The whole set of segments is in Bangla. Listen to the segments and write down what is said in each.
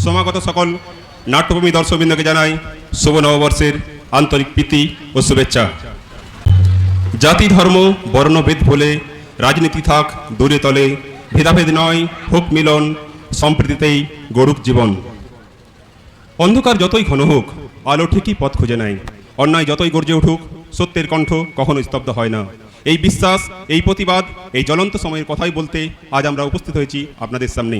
সমাগত সকল নাট্যপ্রেমী দর্শকবৃন্দকে জানাই শুভ নববর্ষের আন্তরিক প্রীতি ও শুভেচ্ছা। জাতি ধর্ম বর্ণভেদ ভুলে রাজনীতি থাক দূরে তলে, ভেদাভেদ নয় হোক মিলন, সম্প্রীতিতেই গড়ুক জীবন। অন্ধকার যতই ঘন হোক আলো ঠিকই পথ খুঁজে নেয়, অন্যায় যতই গর্জে উঠুক সত্যের কণ্ঠ কখনো স্তব্ধ হয় না। এই বিশ্বাস, এই প্রতিবাদ, এই জ্বলন্ত সময়ের কথাই বলতে আজ আমরা উপস্থিত হয়েছি আপনাদের সামনে।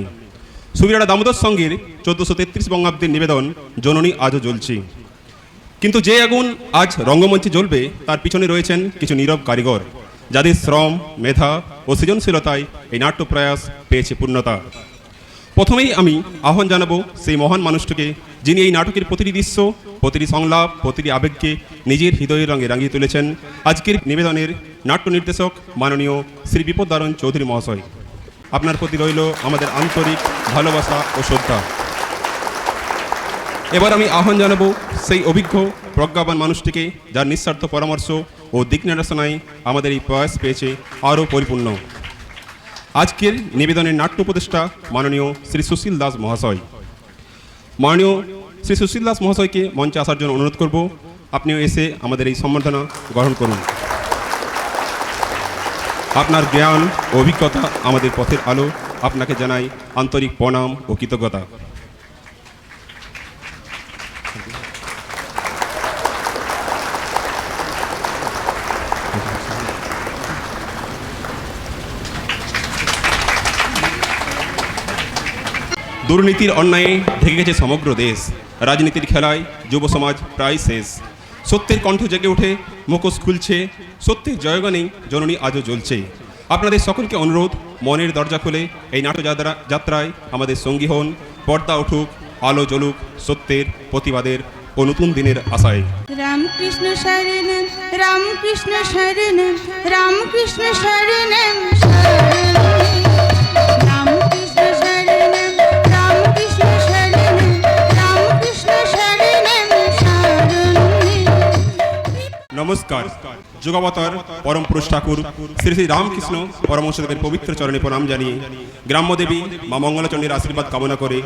সুবিরাড়া দামোদর সঙ্গের 1433 বঙ্গাব্দের নিবেদন জননী আজও জ্বলছে। কিন্তু যে আগুন আজ রঙ্গমঞ্চে জ্বলবে তার পিছনে রয়েছেন কিছু নীরব কারিগর, যাদের শ্রম, মেধা ও সৃজনশীলতায় এই নাট্য প্রয়াস পেয়েছে পূর্ণতা। প্রথমেই আমি আহ্বান জানাবো সেই মহান মানুষটিকে, যিনি এই নাটকের প্রতিটি দৃশ্য, প্রতিটি সংলাপ, প্রতিটি আবেগকে নিজের হৃদয়ের রঙে রাঙিয়ে তুলেছেন। আজকের নিবেদনের নাট্য নির্দেশক মাননীয় শ্রী বিপদারণ চৌধুরী মহাশয়, আপনার প্রতি রইল আমাদের আন্তরিক ভালোবাসা ও শ্রদ্ধা। এবার আমি আহ্বান জানাবো সেই অভিজ্ঞ প্রজ্ঞাবান মানুষটিকে, যার নিঃস্বার্থ পরামর্শ ও দিক নির্দেশনায় আমাদের এই প্রয়াস পেয়েছে আরও পরিপূর্ণ। আজকের নিবেদনের নাট্য উপদেষ্টা মাননীয় শ্রী সুশীল দাস মহাশয়। মাননীয় শ্রী সুশীল দাস মহাশয়কে মঞ্চে আসার জন্য অনুরোধ করব। আপনিও এসে আমাদের এই সম্বর্ধনা গ্রহণ করুন। আপনার জ্ঞান ও অভিজ্ঞতা আমাদের পথের আলো। আপনাকে জানাই আন্তরিক প্রণাম ও কৃতজ্ঞতা। দুর্নীতির অন্যায়ে ঢেকে গেছে সমগ্র দেশ, রাজনীতির খেলায় যুব সমাজ প্রায় শেষ। সত্যের কণ্ঠ জেগে ওঠে, মুখোশ খুলছে, সত্যের জয়গানেই জননী আজও জ্বলছে। আপনাদের সকলকে অনুরোধ, মনের দরজা খুলে এই নাট্য যাত্রায় আমাদের সঙ্গী হন। পর্দা উঠুক, আলো জ্বলুক সত্যের, প্রতিবাদের ও নতুন দিনের আশায়। রামকৃষ্ণ শরণম রামকৃষ্ণ শরণম রামকৃষ্ণ শরণম রামকৃষ্ণ শরণম রামকৃষ্ণ শরণম রামকৃষ্ণ শরণম নমস্কার। যুগাবতার পরম পুরুষ ঠাকুর শ্রী শ্রী রামকৃষ্ণ পরমহংসদেবের পবিত্র চরণে প্রণাম জানিয়ে, গ্রাম্যদেবী মা মঙ্গলাচণ্ডীর আশীর্বাদ কামনা করে,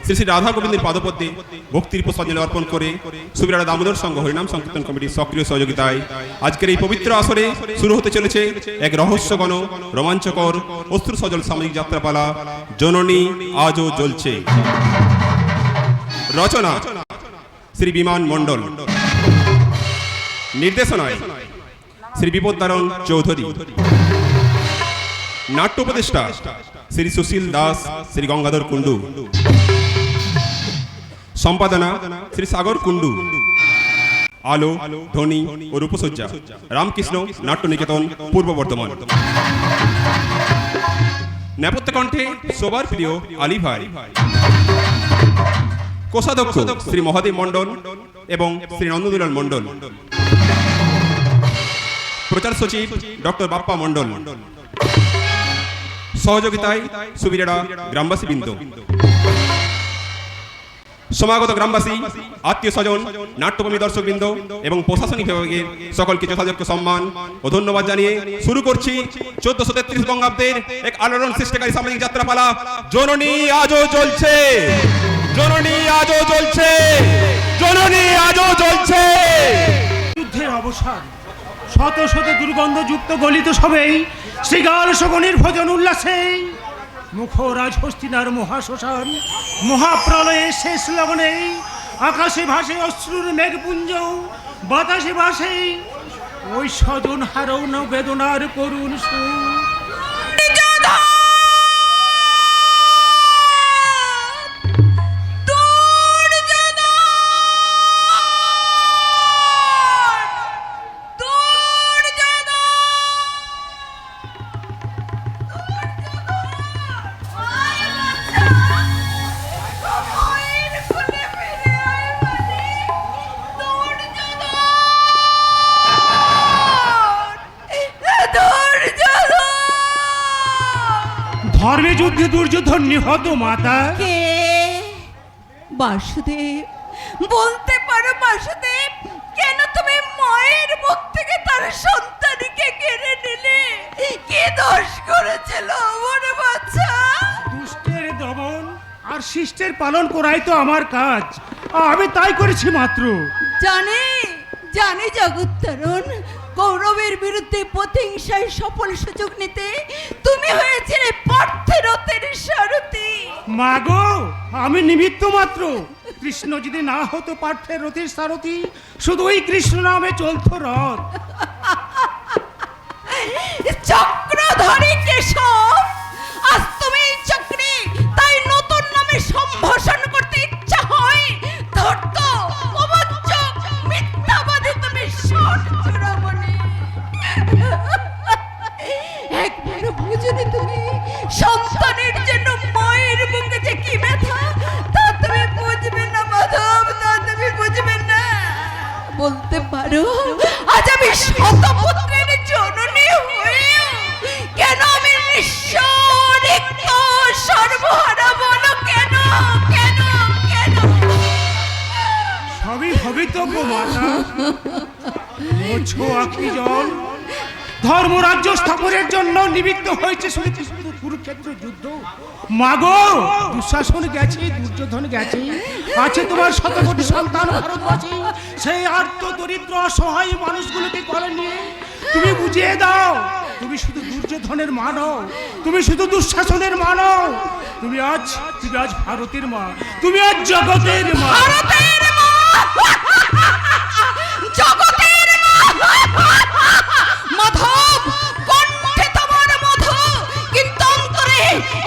শ্রী শ্রী রাধা গোবিন্দের পাদপদ্মে ভক্তির পুষ্পাঞ্জলি অর্পণ করে, সুবিরাড়া দামোদর সংঘ হরিনাম সংকীর্তন কমিটির সক্রিয় সহযোগিতায় আজকের এই পবিত্র আসরে শুরু হতে চলেছে এক রহস্যঘন, রোমাঞ্চকর, অশ্রু সজল সাময়িক যাত্রাপালা জননী আজও জ্বলছে। রচনা শ্রী বিমান মণ্ডল, নির্দেশনায় শ্রী বিপদারণ চৌধুরী, নাট্য উপদেষ্টা শ্রী সুশীল দাস, শ্রী গঙ্গাধর কুণ্ডু, সম্পাদনা শ্রী সাগর কুণ্ডু, আলো, ধ্বনি ও রূপসজ্জা রামকৃষ্ণ নাট্য নিকেতন, পূর্ব বর্ধমান। নেপথ্য কণ্ঠে সবার প্রিয় আলী ভাই, কোষাধ্যক্ষ শ্রী মহাদেব মণ্ডল এবং শ্রী নন্দদুলাল মণ্ডল, প্রচার সচিব ডক্টর বাপ্পা মণ্ডল, সহযোগিতায় সুবিরাড়া গ্রামবাসী বৃন্দ, সমাগত গ্রামবাসী, আত্মীয় স্বজন, নাট্যপ্রেমী দর্শকবৃন্দ এবং প্রশাসনিক বিভাগের সকলকে যথাযোগ্য সম্মান ও ধন্যবাদ জানিয়ে শুরু করছি 1433 বঙ্গাব্দের এক আলোড়ন সৃষ্টিকারী সামাজিক যাত্রাপালা জননী আজও জ্বলছে। জননী আজও জ্বলছে, জননী আজও জ্বলছে। যুদ্ধের অবসান, শত শত দুর্গন্ধযুক্ত গলিত সবেই শ্রীগাল শগনের ভজন উল্লাসে মুখরাজ হস্তিনার মহাশ্মশান, মহাপ্রলয়ের শেষ লগনে আকাশে ভাসে অশ্রুর মেঘপুঞ্জ, বাতাসে ভাসে ওই স্বজন হারৌন বেদনার করুণ সুর। ধর্মে যুদ্ধে দুর্যোধন নিহত মাতা কে? বাসুদেব, বলতে পারো বাসুদেব, কেন তুমি মায়ের মুখ থেকে তার সন্তানকে কেড়ে নিলে? কি দোষ করেছিল আমার বাচ্চা? দুষ্টের দমন আর আর শিষ্টের পালন করাই তো আমার কাজ, আমি তাই করেছি মাত্র। জানি জানি জগত্তরণ, কৌরবের বিরুদ্ধে প্রতিহিংসায় সফল সুযোগ নিতে তুমি হয়েছিলে পার্থেরথের সারথি। মাগো, আমি নিমিত্ত মাত্র। কৃষ্ণ যদি না হতো পার্থের রথের সারথি, শুধু ওই কৃষ্ণ নামে চলতো রথ। চক্রধারী কেশব, আজ তুমি এই চক্রে তাই নতুন নামে সম্ভাষণ করতে ইচ্ছা হয়। ধূর্ত, প্রবঞ্চক, মিথ্যাবাদী তুমি ষট চূড়ামণি। একবার বুঝনি তুমি সন্তানের জন্য মায়ের বুকে যে কি ব্যথা, তা তুমি বুঝবে না মাধব, তা তুমি বুঝবে না। বলতে পারো আজ আমি শতপুত্রের জননী হয়েও কেন আমি নিঃস্ব, রিক্ত, সর্বহারা, বলো কেন কেন কেন? সবই হবে তো গো মাতা। মোছো আখি জল ধর্মরাজ্য স্থাপনের জন্য নিমিত্ত হয়েছে শুনেছি শুধু কুরুক্ষেত্র যুদ্ধ। মাগো, দুঃশাসন গেছে, দুর্যোধন গেছে, আছে তোমার শতকোটি সন্তান ভারতবাসী। সেই আর্ত দরিদ্র অসহায় মানুষগুলোকে কোলে নিয়ে তুমি বুঝিয়ে দাও, তুমি শুধু দুর্যোধনের মা নও, তুমি শুধু দুঃশাসনের মা নও, তুমি আজ ভারতের মা, তুমি আজ জগতের মা। ভারতের মা, জগতের মা। মাধব, কণ্ঠে তোমার মধু, কিন্তু অন্তরে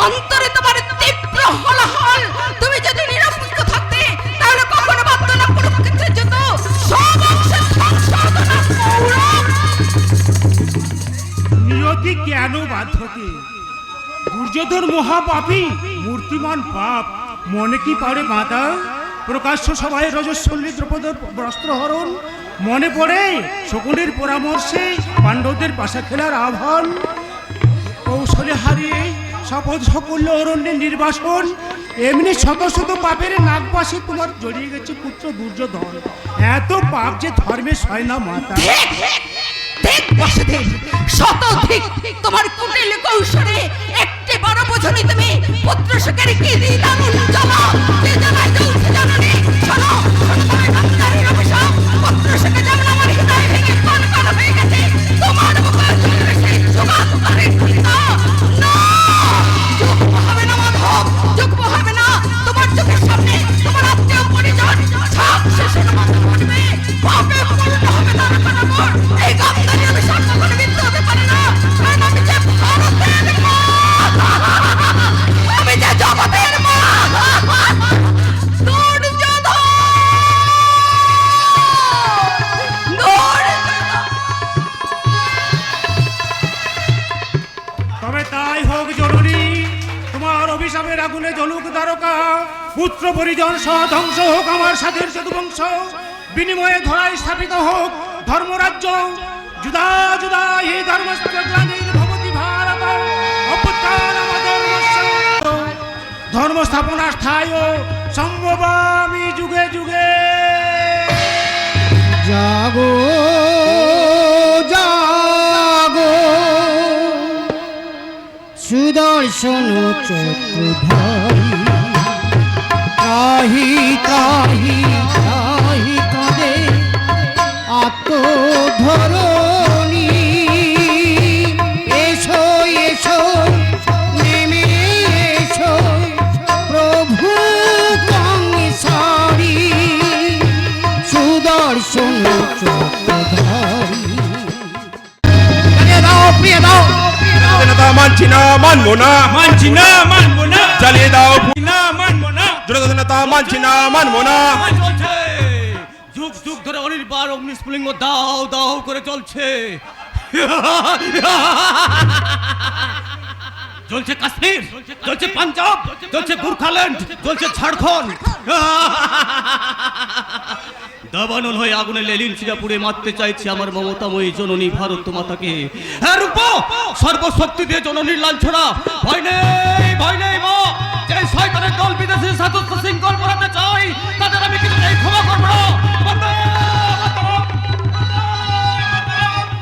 অন্তরে তোমার তীব্র হলহল। তুমি যদি নিরপেক্ষ থাকতে তাহলে কখনো বাধ্য না কুরুক্ষেত্রের যুদ্ধ, সব অংশের সংশোধনা কৌরব। নিয়তি কেন বাধ্যকে? দুর্যোধন মহাপাপী, মূর্তিমান পাপ মনে কি পারে মাতা? প্রকাশ্য সভায় রজস্বলী দ্রৌপদীর বস্ত্রহরণ মনে পড়ে? শকুনের পরামর্শে পাণ্ডবদের পাশা খেলার আহ্বান, কৌশলে হারিয়ে শপথ সকল্য অরণ্যের নির্বাসন, এমনি শত শত পাপের নাগপাশে তোমার জড়িয়ে গেছে পুত্র দুর্যোধন। এত পাপ যে ধর্মে সয় না মাতা। ঠিক বসুদেব, শতধিক তোমার কুটিল কৌশলে একটি বড় বোঝনি তুমি। পুত্র সুখের কি দিলাম জ্বালা, যে জ্বালায় জ্বলছে জাননি। শোনো, তোমার বান্দারের অভিশাপ, পুত্র সুখে যেমন আমার হৃদয় ভেঙে কণ কণ হয়ে গেছে, তোমার মুখে চলবে সেই যুগান্তরের চিন্তা। না, যুগ্ম হবে না মাধব, যুগ্ম হবে না। তোমার চোখের সামনে তোমার আত্মীয় পরিজন ছাপ শেষের মাথা উঠবে, পাপে পূর্ণ হবে নরকানগর। এই গান্ধারী অভিশাপ কখনো মিথ্যে হতে পারে না, কারণ আমি যে ভারতের মা, আমি যে জগতের মা। দুর্যোধন, তবে তাই হোক জননী, তোমার অভিশাপের আগুনে জ্বলুক দ্বারকা, পুত্র পরিজন সহ ধ্বংস হোক আমার সাথের যদুবংশ, বিনিময়ে ধরায় স্থাপিত হোক ধর্মরাজ্য। যুদা যুদা হি ধর্মস্য গ্লানির ভবতি ভারত, অভ্যুত্থান ধর্মস্য, ধর্ম স্থাপনা স্থায়ী সম্ভবামি যুগে যুগে। জাগো জাগো সুদর্শন চক্রধারী, ত্রাহি ত্রাহি ত্রাহি কাঁদে আত্মধরণী। এসো এসো নেমে এসো প্রভু কংসারী, সুদর্শন চক্রধারী। প্রিয় দাও জনতা মানছি না, মানবো না, মানছি না, মানবো না, জ্বালিয়ে দাও। না মানবো না। জনতা মানছি না, মানবো না। চলছে যুগ যুগ ধরে অনির্বার অগ্নিস্ফুলিঙ্গ দাও দাও করে চলছে। চলছে কাশ্মীর, চলছে পাঞ্জাব, চলছে গোর্খাল্যান্ড, চলছে ঝাড়খণ্ড। দাবানল হয়ে আগুনে লেলিন সিরাপুরে মারতে চাইছে আমার মমতাময়ী জননী ভারত মাতাকে। হ্যাঁ রূপ, সর্বশক্তি দিয়ে জননীর লাঞ্ছনা। ভয় নেই মা, যে শয়তানের দল বিদেশে সাতত্য শৃঙ্খল করাতে চাই, তাদের আমি কিন্তু ক্ষমা করবো না। বন্দে মাতরম,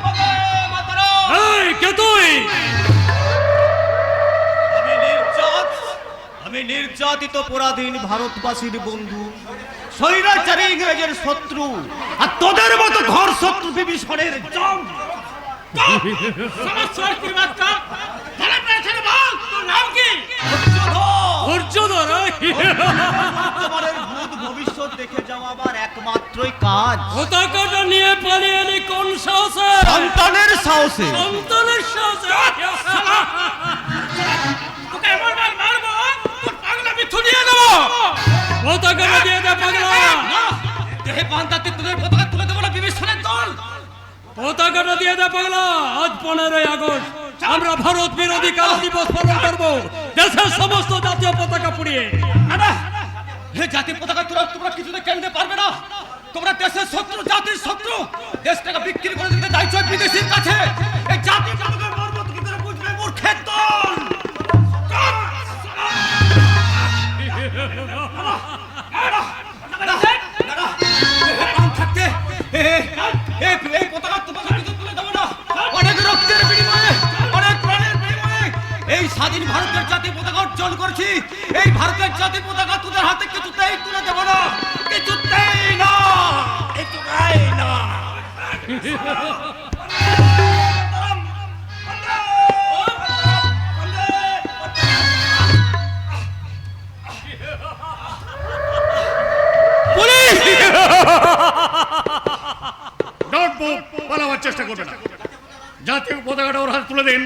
বন্দে মাতরম। এই কে তুই? আমি এই নির্যাতিত পরাধীন ভারতবাসীর বন্ধু, স্বৈরাচারী ইংরেজের শত্রু, আর তোদের মতো ঘর শত্রু বিভীষণের জম। তোমাদের ভূত ভবিষ্যৎ দেখে যাওয়া আমার একমাত্রই কাজ। পতাকাটা নিয়ে পালিয়ে এলি কোন সাহসে? সন্তানের সাহসে। সন্তানের সাহসে? তোকে এমন মার মারবো, তোর পাগলামি ছুটিয়ে দেবো। পতাকাটা দিয়ে দে পাগলা। দেহে বান্ধাতে তোদের পতাকা তুলে দেবো না বিভীষণের দল। পতাকাটা দিয়ে দে পাগলা। আজ 15ই আগস্ট আমরা ভারত বিরোধী কাল দিবস পালন করবো, দেশের সমস্ত জাতীয় পতাকা পুড়িয়ে। হে জাতীয় পতাকা তোমরা কিছুতে কেন্দ্রে পারবে না। তোমরা দেশের শত্রু, জাতির শত্রু। দেশটাকে বিক্রি করে দিতে চাইছো বিদেশির কাছে। এই জাতির পতাকার মর্ম কি করে বুঝবে মূর্খের দল? থাকতে এই পতাকা তোমাকে কিছু তুলে দেবো না। অনেক রক্তের বিনিময়ে, অনেক প্রাণের বিনিময়ে এই স্বাধীন ভারতের জাতীয় পতাকা অর্জন করছি। এই ভারতের জাতীয় পতাকা তোদের হাতে কিছুতেই তুলে দেবো না, কিছুতেই না, কিছুতেই না। পালাবার চেষ্টা করবে না। জাতীয় পতাকাটা ওর হাতে তুলে দিন,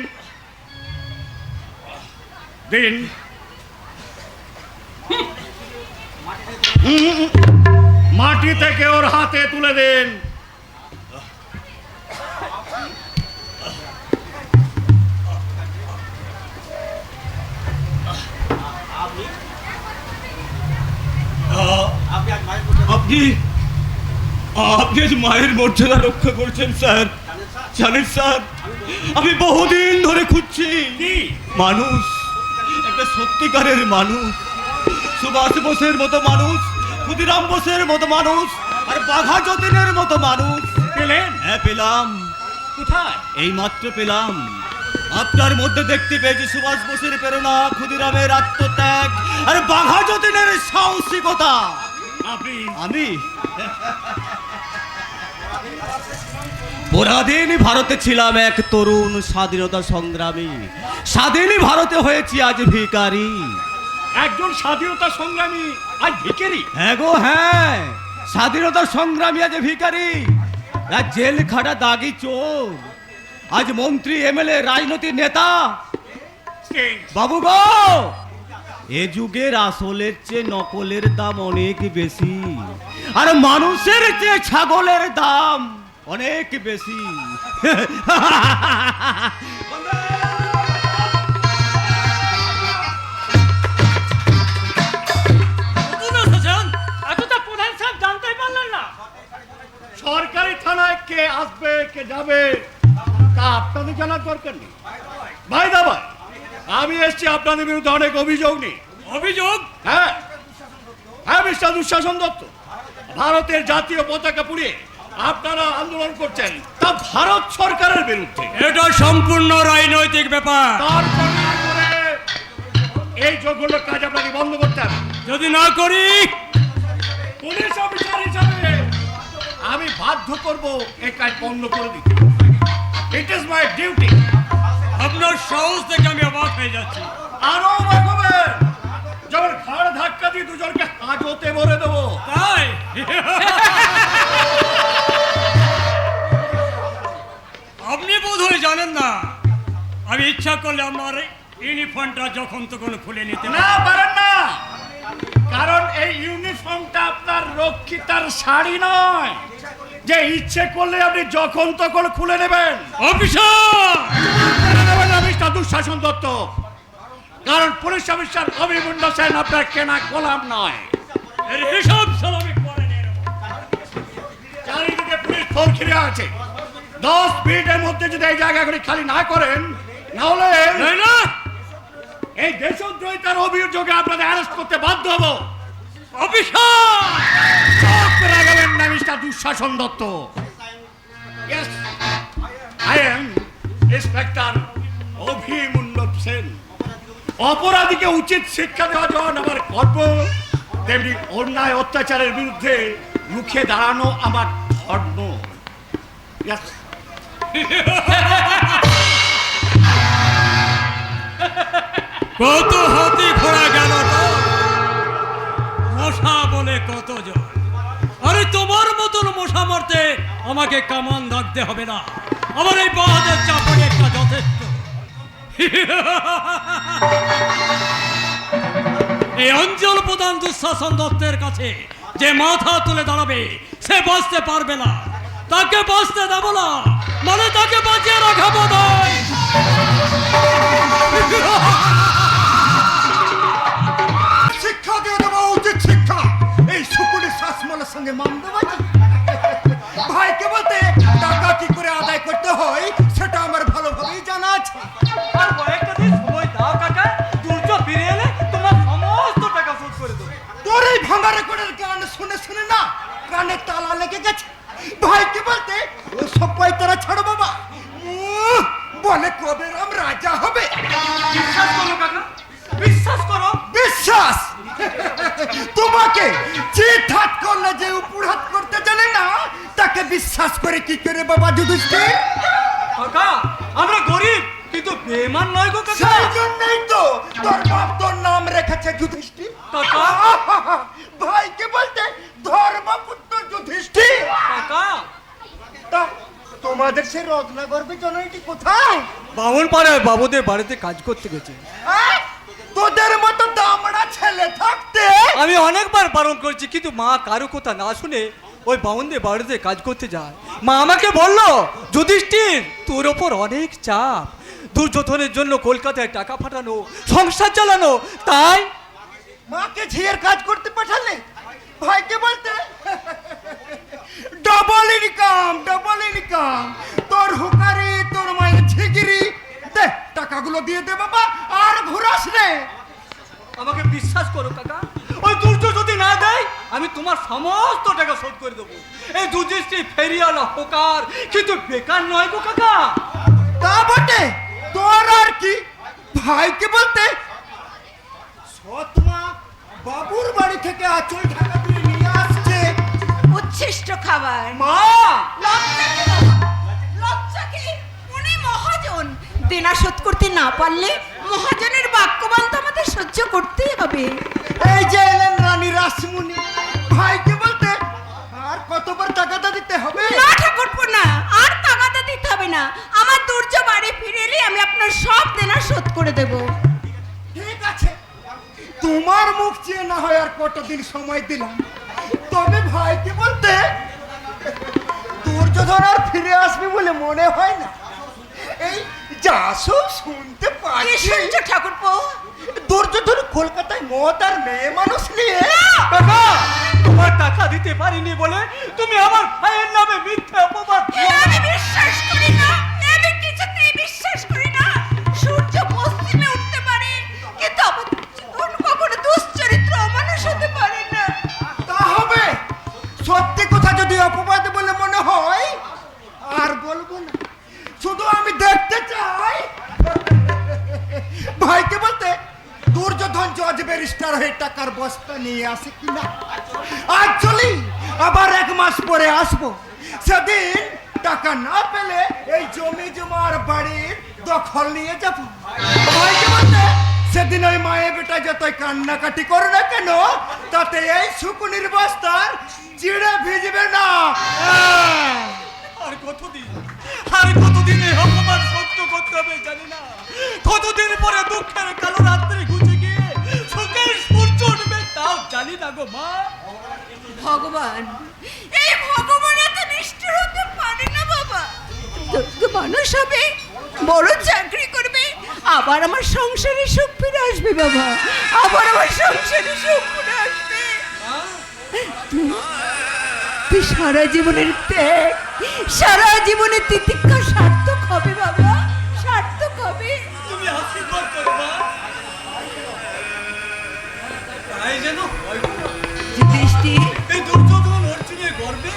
দিন। মাটি থেকে ওর হাতে তুলে দিন। আপনি আজ মায়ের মর্যাদা রক্ষা করছেন স্যার। জানেন স্যার, আমি বহুদিন ধরে খুঁজছি মানুষ, একটা সত্যিকারের মানুষ, সুভাষ বোসের মতো মানুষ, ক্ষুদিরাম বোসের মতো মানুষ, আর বাঘা যতীনের মতো মানুষ। পেলেন? হ্যাঁ পেলাম। কোথায়? এই মাত্র পেলাম। আপনার মধ্যে দেখতে পেয়েছি সুভাষ বোসের প্রেরণা, ক্ষুদিরামের আত্মত্যাগ, আর বাঘা যতীনের সাহসিকতা। আমি পরাধীন ভারতে ছিলাম এক তরুণ স্বাধীনতা সংগ্রামী, স্বাধীন ভারতে হয়েছি আজ ভিখারি। একজন স্বাধীনতা সংগ্রামী আজ ভিখারি? হ্যাঁ গো হ্যাঁ, স্বাধীনতা সংগ্রামী আজ ভিখারি। আজ জেল খাটা দাগি চোর, আজ মন্ত্রী এমএলএ রাজনৈতিক নেতা। বাবু গো, এ যুগের আসলের চেয়ে নকলের দাম অনেক বেশি, আর মানুষের চেয়ে ছাগলের দাম অনেক বেশি। সরকারি থানায় কে আসবে কে যাবে তা আপনাদের জানার দরকার নেই। ভাই দাবাই, আমি এসছি আপনাদের বিরুদ্ধে অনেক অভিযোগ নেই। অভিযোগ? হ্যাঁ হ্যাঁ, মিস্টার দুঃশাসন দত্ত, ভারতের জাতীয় পতাকা পুড়িয়ে আপনারা আন্দোলন করছেন, তা ভারত সরকারের বিরুদ্ধে। এটা সম্পূর্ণ রাজনৈতিক ব্যাপার। তারপরে এই জঘন্য কাজ আপনাকে বন্ধ করতে হবে। যদি না করি, পুলিশ অফিসার হিসাবে আমি বাধ্য করব এই কাজ বন্ধ করে দিতে। It is my duty. আপনার সাহস দেখে আমি অবাক হয়ে যাচ্ছি। আরো অবাক হবেন যখন ঘাড় ধাক্কা দিয়ে দুজনকে হাজতে ভরে দেবো। তাই? আপনি বোধহয় জানেন না, আমি ইচ্ছা করলে আমার ইউনিফর্মটা যখন তখন খুলে নিতে না পারেন না, কারণ এই ইউনিফর্মটা আপনার রক্ষিতার শাড়ি নয় যে ইচ্ছে করলে আপনি যখন তখন খুলে নেবেন। অফিসার! মিস্টার দুঃশাসন দত্ত, কারণ পুলিশ অফিসার অভিমন্য সেন আপনার কেনা গোলাম নয়। এর হিসাব সালামি করে নেব। চারিদিকে পুলিশ ফোন ঘিরে আছে। 10 মিনিটের মধ্যে যদি এই জায়গাগুলি খালি না করেন, না হলে না, এই দেশদ্রোহিতার অভিযোগে আপনাদের অ্যারেস্ট করতে বাধ্য হব। অফিসার! চোখ রাখবেন না mister Dushasan Dutta. Yes, I am Inspector Abhimanyu Sen. অপরাধীকে উচিত শিক্ষা দেওয়া যেমন আমার কর্ম, তেমনি অন্যায় অত্যাচারের বিরুদ্ধে রুখে দাঁড়ানো আমার ধর্ম। Yes. কত হাতি ঘোড়া গেল তো, মশা বলে কতজন। আরে তোমার মতন মশা মারতে আমাকে কামান রাখতে হবে না, আমার এই বাহাদের চাপড়ে একটা যথেষ্ট। এই অঞ্চল প্রধান দুঃশাসন দত্তের কাছে যে মাথা তুলে দাঁড়াবে সে বাঁচতে পারবে না, তাকে বাঁচতে দেবো না, মানে তাকে বাঁচিয়ে রাখাবো নয়। শিক্ষা দিয়ে দেওয়া উচিত শিক্ষা। এই শুকুরের শাসমলের সঙ্গে মামলাবাজি। ভাইকে বলতে টাকা কি করে আদায় করতে হয় সেটা আমার ভালোভাবেই জানা আছে। আর কয়েকটা দিন সময় দাও কাকা, দুর্য ফিরে এলে তোমার সমস্ত টাকা শোধ করে দেবো। তোর এই ভাঙা রেকর্ডের গান শুনে শুনে না কানে তালা লেগে গেছে। ভাইকে বলতে ওসব পয়তারা ছাড়ো বাবা, বলে কবে রাম রাজা হবে। বিশ্বাস করো কাকা, বিশ্বাস করো। বিশ্বাস তোমাকে চিৎ হাত করলে যে উপহাত করতে জানে না তাকে বিশ্বাস করে কি করে বাবা যুধিষ্ঠির? কাকা আমরা গরিব কিন্তু বেমান নয় গো কাকা। সেই জন্যই তো তোর বাপ তোর নাম রেখেছে যুধিষ্ঠির। কাকা ভাইকে বলতে ধর্মপুত্র যুধিষ্ঠির। কাকা তা তোমাদের সেই রত্নাগর্ভে জননীটি কোথায়? বামন পাড়ায় বাবুদের বাড়িতে কাজ করতে গেছে। আহ? তোদের মতো দামড়া ছেলে থাকতে আমি অনেকবার বারণ করছি কিন্তু মা কারো কথা না শুনে ওই বামনদের বাড়িতে কাজ করতে যায়। মা আমাকে বললো যুধিষ্ঠির তোর ওপর অনেক চাপ, দুর্যোধনের জন্য কলকাতায় টাকা পাঠানো, সংসার চালানো, তাই মাকে ঝিয়ের কাজ করতে পাঠালে। ভাইকে বলতে ডবল ইনকাম, ডবল ইনকাম। তোর হুকারি তোর মায়ের ঝিগিরি দে, টাকাগুলো দিয়ে দে বাবা, আর ঘুরাস রে। আমাকে বিশ্বাস করো কাকা, ওই দুর্য যদি না দেয় আমি তোমার সমস্ত টাকা শোধ করে দেবো। এই যুধিষ্ঠির ফেরিওয়ালা হোকার কিন্তু বেকার নয় গো কাকা। তা বটে, তোর আর কি। ভাইকে বলতে সৎমা বাবুর বাড়ি থেকে আঁচল ঢাকা দিয়ে নিয়ে আসছে উচ্ছিষ্ট খাবার। মা। লজ্জা কি বাবা? লজ্জা কি? উনি মহাজন, দেনা শোধ করতে না পারলে মহাজনের বাক্যবান তো আমাদের সহ্য করতেই হবে। এই যে এলেন রানী রাসমুনি। ভাইকে বলতে আর কতবার টাকাটা দিতে হবে? না ঠাকুরপো না, আর তাগাদা দিতে হবে না। আমার দুর্য বাড়ি ফিরে এলে আমি আপনার সব দেনা শোধ করে দেব। ঠিক আছে, তোমার মুখ চেয়ে না হয় আর কতদিন সময় দিলাম। তবে ভাইকে বলতে দুর্যোধন আর ফিরে আসবে বলে মনে হয় না। এই যা সব শুনতে কি পাচ্ছি শুনছো ঠাকুরপো? দুর্যোধন কলকাতায় মদ আর মেয়ে মানুষ নিয়ে। কাকা তোমার টাকা দিতে পারিনি বলে তুমি আমার ভাইয়ের নামে মিথ্যা অপবাদ এ আমি বিশ্বাস করি না, এ আমি কিছুতেই বিশ্বাস করি না। সূর্য পশ্চিমে উঠতে পারে কিন্তু আমার জীবন কখনো দুশ্চরিত্র অমানুষ হতে পারে না। তা হবে, সত্যি কথা যদি অপবাদ বলে মনে হয় আর বলবো না, শুধু আমি দেখতে চাই ভাইকে বলতে দুর্যোধন জজ ব্যারিস্টার হয়ে টাকার বস্তা নিয়ে আসে কিনা। আজ চলি, আবার 1 মাস পরে আসবো। সেদিন টাকা না পেলে এই জমি জমার বাড়ির দখল নিয়ে যাবো। ভাইকে বলতে সেদিন ওই মায়ে বেটা যতই কান্নাকাটি করে না কেন তাতে এই শুকুনির বস্তার চিড়ে ভিজবে না। আর কতদিন, আর কতদিন এই অপমান সহ্য করতে হবে জানি না। কতদিন পরে দুঃখের কালো রাত্রি ঘুচে গিয়ে সুখের সূর্য উঠবে তাও জানি না গো মা। ভগবান, এই ভগবান এত নিষ্ঠুর হতে পারে না বাবা। যোগ্য মানুষ হবে, বড় চাকরি করবে, আবার আমার সংসারে সুখ ফিরে আসবে বাবা, আবার আমার সংসারে সুখ ফিরে আসবে। তুই সারা জীবনের ত্যাগ, সারা জীবনের তিতিক্ষা সার্থক হবে বাবা, সার্থক হবে। তুমি আশীর্বাদ করো মা, তাই যেন হয় গো। যুধিষ্ঠির, এই দুর্যোধন অর্জুনের গর্বে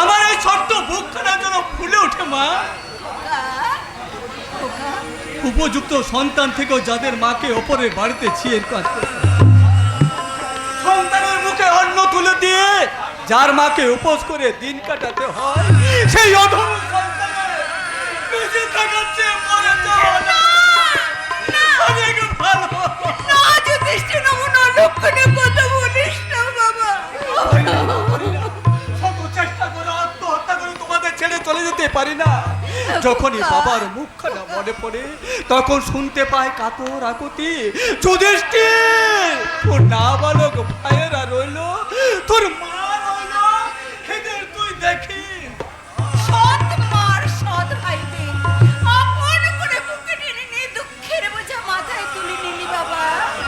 আমার এই ছোট্ট বুকখানা যেন ফুলে ওঠে মা। খোকা, উপযুক্ত সন্তান থেকেও যাদের মাকে অপরের বাড়িতে ছিঁড়ে কাজ করে, সন্তানের মুখে অন্ন তুলে দিয়ে যার মাকে উপোস করে দিন কাটাতে হয়, সেই অধম সন্তানের বেঁচে থাকার চেয়ে মরে যাওয়া অনেক ভালো। না যুধিষ্ঠির, এমন অলক্ষণে কথা বলিস না বাবা। শত চেষ্টা করে আত্মহত্যা করে তোমাদের ছেড়ে চলে যেতে পারি না। যখনই বাবার মুখখানা মনে পড়ে তখন শুনতে পায় কাতর আকুতি, যুধিষ্ঠির তোর নাবালক ভাইয়েরা রইল, তোর মা রইল, এদের তুই দেখি। সৎ মার সৎ ভাইকে আপন করে বুকে টেনে নিয়ে দুঃখের বোঝা মাথায় তুলে নিলি বাবা।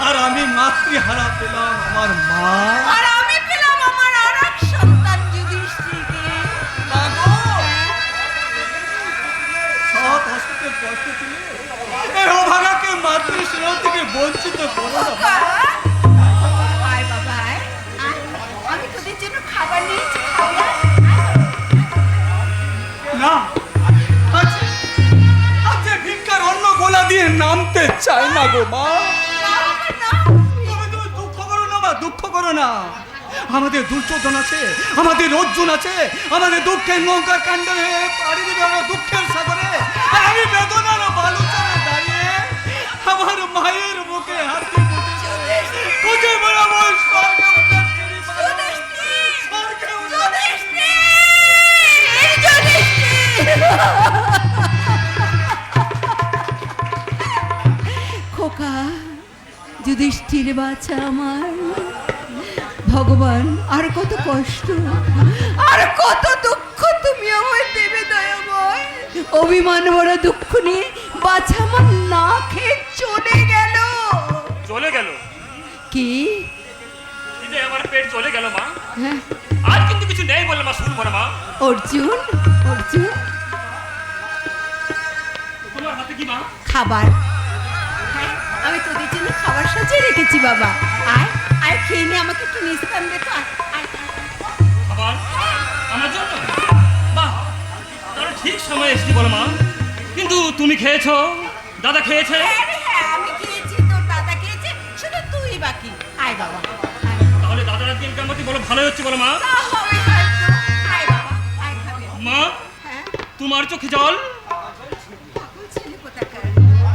আর আমি মাতৃহারা পেলাম আমার মা। আর আমি পেলাম আমার আরেক সন্তান যুধিষ্ঠিরকে। সৎ হস্তের কষ্ট ছিল এই অভাগাকে মাতৃস্নেহ থেকে বঞ্চিত করো না। খোকা, আয় বাবা আয়, আয়। আমি তোদের জন্য খাবার নিয়েছি, খাবি আয়? না, আজ ভিক্ষার অন্য গোলা দিয়ে নামতে চাই না গো মা। তুমি দুঃখ করো না মা, দুঃখ করো না। আমাদের দুর্যোধন আছে, আমাদের অর্জুন আছে, আমাদের দুঃখের নৌকার কাণ্ডে পাড়ি দিবে আমার দুঃখের সাগরে। আর আমি বেদনার বালুচরে দাঁড়িয়ে আমার মায়ের মুখে হাতে খুঁজে বেড়াবো স্বর্গে উঠে ফিরি মা। স্বর্গে উঠে খোকা, যুধিষ্ঠির বাছা আমার, ভগবান আর কত কষ্ট আর কত দুঃখ তুমি আমায় দেবে দয়াময়। অভিমান ভরা দুঃখ নিয়ে বাছা আমার না খেয়ে চলে গেল। চলে গেল কি? খিদে আমার পেট চলে গেল মা। হ্যাঁ, আর কিন্তু কিছু নেই বলে মা শুনবো না মা। অর্জুন, অর্জুন তোমার হাতে কি মা? খাবার। হ্যাঁ, আমি তোদের জন্য খাবার সাজিয়ে রেখেছি বাবা। আয় আয়, খেয়ে নে, আমাকে একটু নিস্তার দে তো। আয়, আয়। খাবার আমার জন্য? বাহ, তাহলে ঠিক সময় এসেছি বলো মা। কিন্তু তুমি খেয়েছো, দাদা খেয়েছে? হ্যাঁ রে, হ্যাঁ, আমি খেয়েছি, তোর দাদা খেয়েছে, শুধু তুই বাকি। আয় বাবা, আয়। তাহলে দাদার আজকে ইনকাম পাতি বলো ভালো হচ্ছে বলো মা। তা হবে হয়তো। আয় বাবা, আয় খাবে। মা, হ্যাঁ, তোমার চোখে জল? পাগল ছেলে কোথাকার।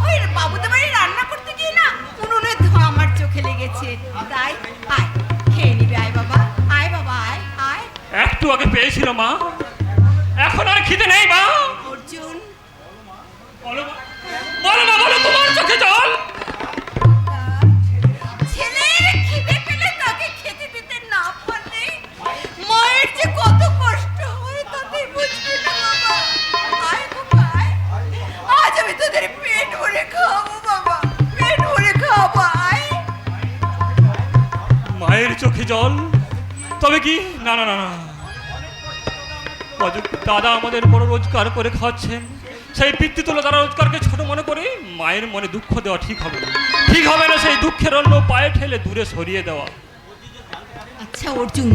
ওই বাবুদের বাড়ি রান্না করতে গিয়ে না উনুনের ধোঁয়া আমার চোখে লেগেছে, তাই। আয়, খেয়ে নিবি। আয় বাবা, আয় বাবা, আয় আয়। একটু আগে পেয়েছিল মা, এখন আর খিদে নেই মা। অর্জুন, বলো মা, বলো মা, বলো তোমার চোখে জল? ছেলের খিদে পেলে তাকে খেতে দিতে না পারলে মায়ের যে কত কষ্ট হয় তাতে বুঝবি না বাবা। আয় বাবা, আয়। আজ আমি তোদের পেট ভরে খাওয়াবো বাবা, পেট ভরে খাওয়াবো। আয়। মায়ের চোখে জল? তবে কি? না না না না, দাদা আমাদের বড় রোজগার করে খাওয়াচ্ছেন, সেই পিতৃতুল্য দ্বারা রোজগারকে ছোট মনে করে মায়ের মনে দুঃখ দেওয়া ঠিক হবে না। ঠিক হবে না সেই দুঃখের অন্য পায়ে ঠেলে দূরে সরিয়ে দেওয়া। আচ্ছা অর্জুন,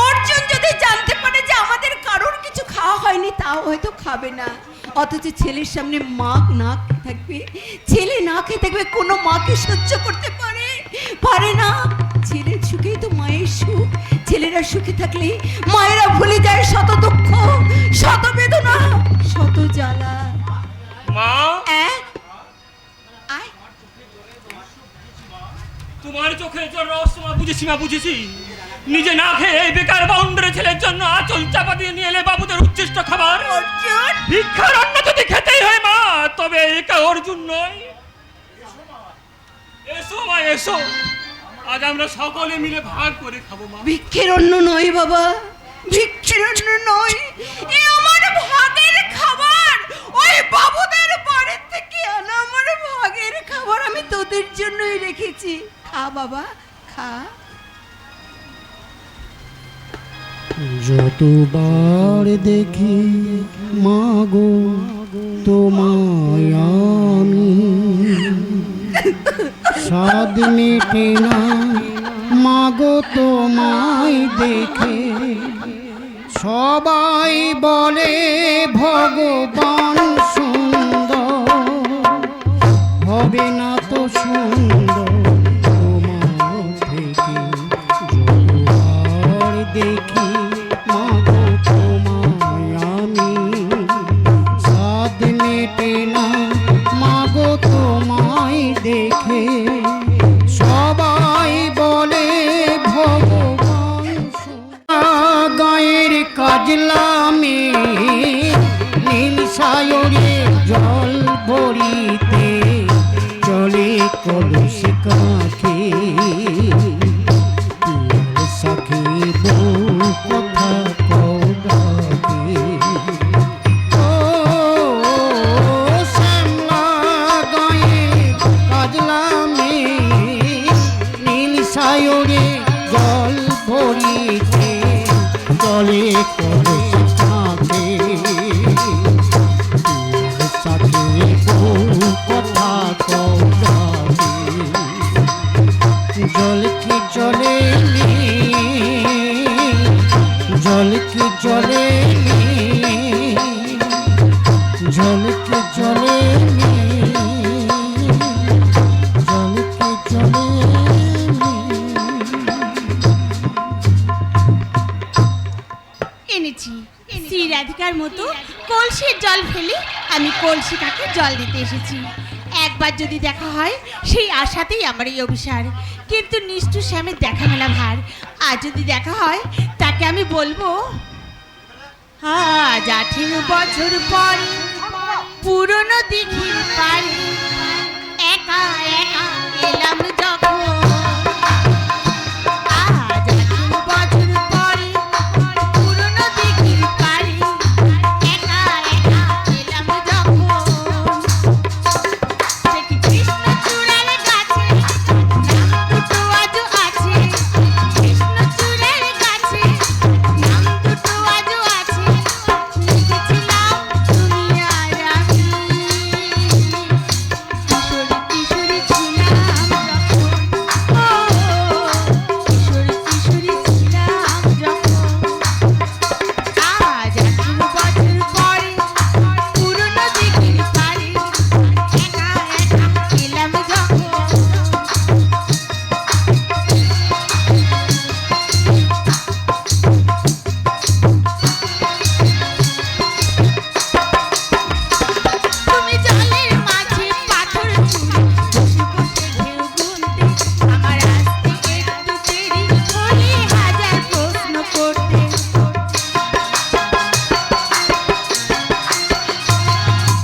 অর্জুন যদি জানতে পারে যে আমাদের কারোর কিছু খাওয়া হয়নি তাও হয়তো খাবে না, অথচ ছেলের সামনে মা না খেয়ে থাকবে, ছেলে না খেয়ে থাকবে, কোনো মাকে সহ্য করতে পারে? পারে না। ছেলের সুখেই তো মায়ের সুখ। ছেলেরা সুখে থাকলে মায়েরা ভুলে যায় শত দুঃখ, শত বেদনা, শত জ্বালা। মা, আয়। তোমার চোখে জল রহস্য মা, বুঝেছি মা, বুঝেছি। নিজে না খেয়ে এই বেকার বাউন্ডারি ছেলের জন্য আঁচল চাপা দিয়ে নিয়ে এলে বাবুদের উচ্ছিষ্ট খাবার। অর্জুন, ভিক্ষার অন্ন যদি খেতেই হয় মা, তবে একা অর্জুন নয়। এসো মা, এসো, আজ আমরা সকলে মিলে ভাগ করে খাবো মা। ভিক্ষের অন্ন নয় বাবা, ভিক্ষের অন্ন নয়, এ আমার ভাগের খাবার। ওই বাবুদের বাড়ি থেকে আনা আমার ভাগের খাবার আমি তোদের জন্যই রেখেছি। খা বাবা, খা। যতবার দেখি মাগো তোমায় আমি, স্বাদ মেটে না মাগো তোমায় দেখে। সবাই বলে ভগবান সুন্দর, হবে না তো সুন্দর তোমার থেকে যতবার দেখি মাগো তোমায় আমি সাদ মেটে না মাগো তোমায় দেখে সবাই বলে ভগবান গায়ের কাজলামে নীল সায়রে জল ভরিতে চলে কলস কাঁখে সখী বউ কথা কৌগাকে ও শ্যামলা গায়ের কাজলামে নীল সায়রে জল ভরিতে চলে কলস কাঁখে সাথে বউ কথা কৌগাকে জল কি জলে জল কি জলে জল কি জলে জল কি জলে এনেছি শ্রী রাধিকার মতো কলসির জল ফেলে আমি কলসিটাকে জল দিতে এসেছি। একবার যদি দেখা হয় সেই আশাতেই আমার এই অভিসার, কিন্তু নিষ্ঠুর শ্যামের দেখা মেলা ভার। আর যদি দেখা হয় তাকে আমি বলবো আজ 18 বছর পর পুরনো দিঘির পাড়ে একা একা এলাম যখন। আজ 18 বছর পরে পুরনো দিঘির পাড়ে একা একা এলাম যখন। দেখি কৃষ্ণচূড়ার গাছে নাম দুটো আজও আছে, কৃষ্ণচূড়ার গাছে নাম দুটো আজও আছে। লিখেছিলাম তুমি আর আমি, কিশোরী কিশোরী ছিলাম যখন। ও কিশোরী কিশোরী ছিলাম যখন। আজ 18 বছর পরে পুরনো দিঘির পাড়ে একা একা এলাম যখন। তুমি জলের মাঝে পাথর ছুঁড়ে বসে বসে ঢেউ গুনতে, আমার আসতে একটু দেরি হলে হাজার প্রশ্ন করতে।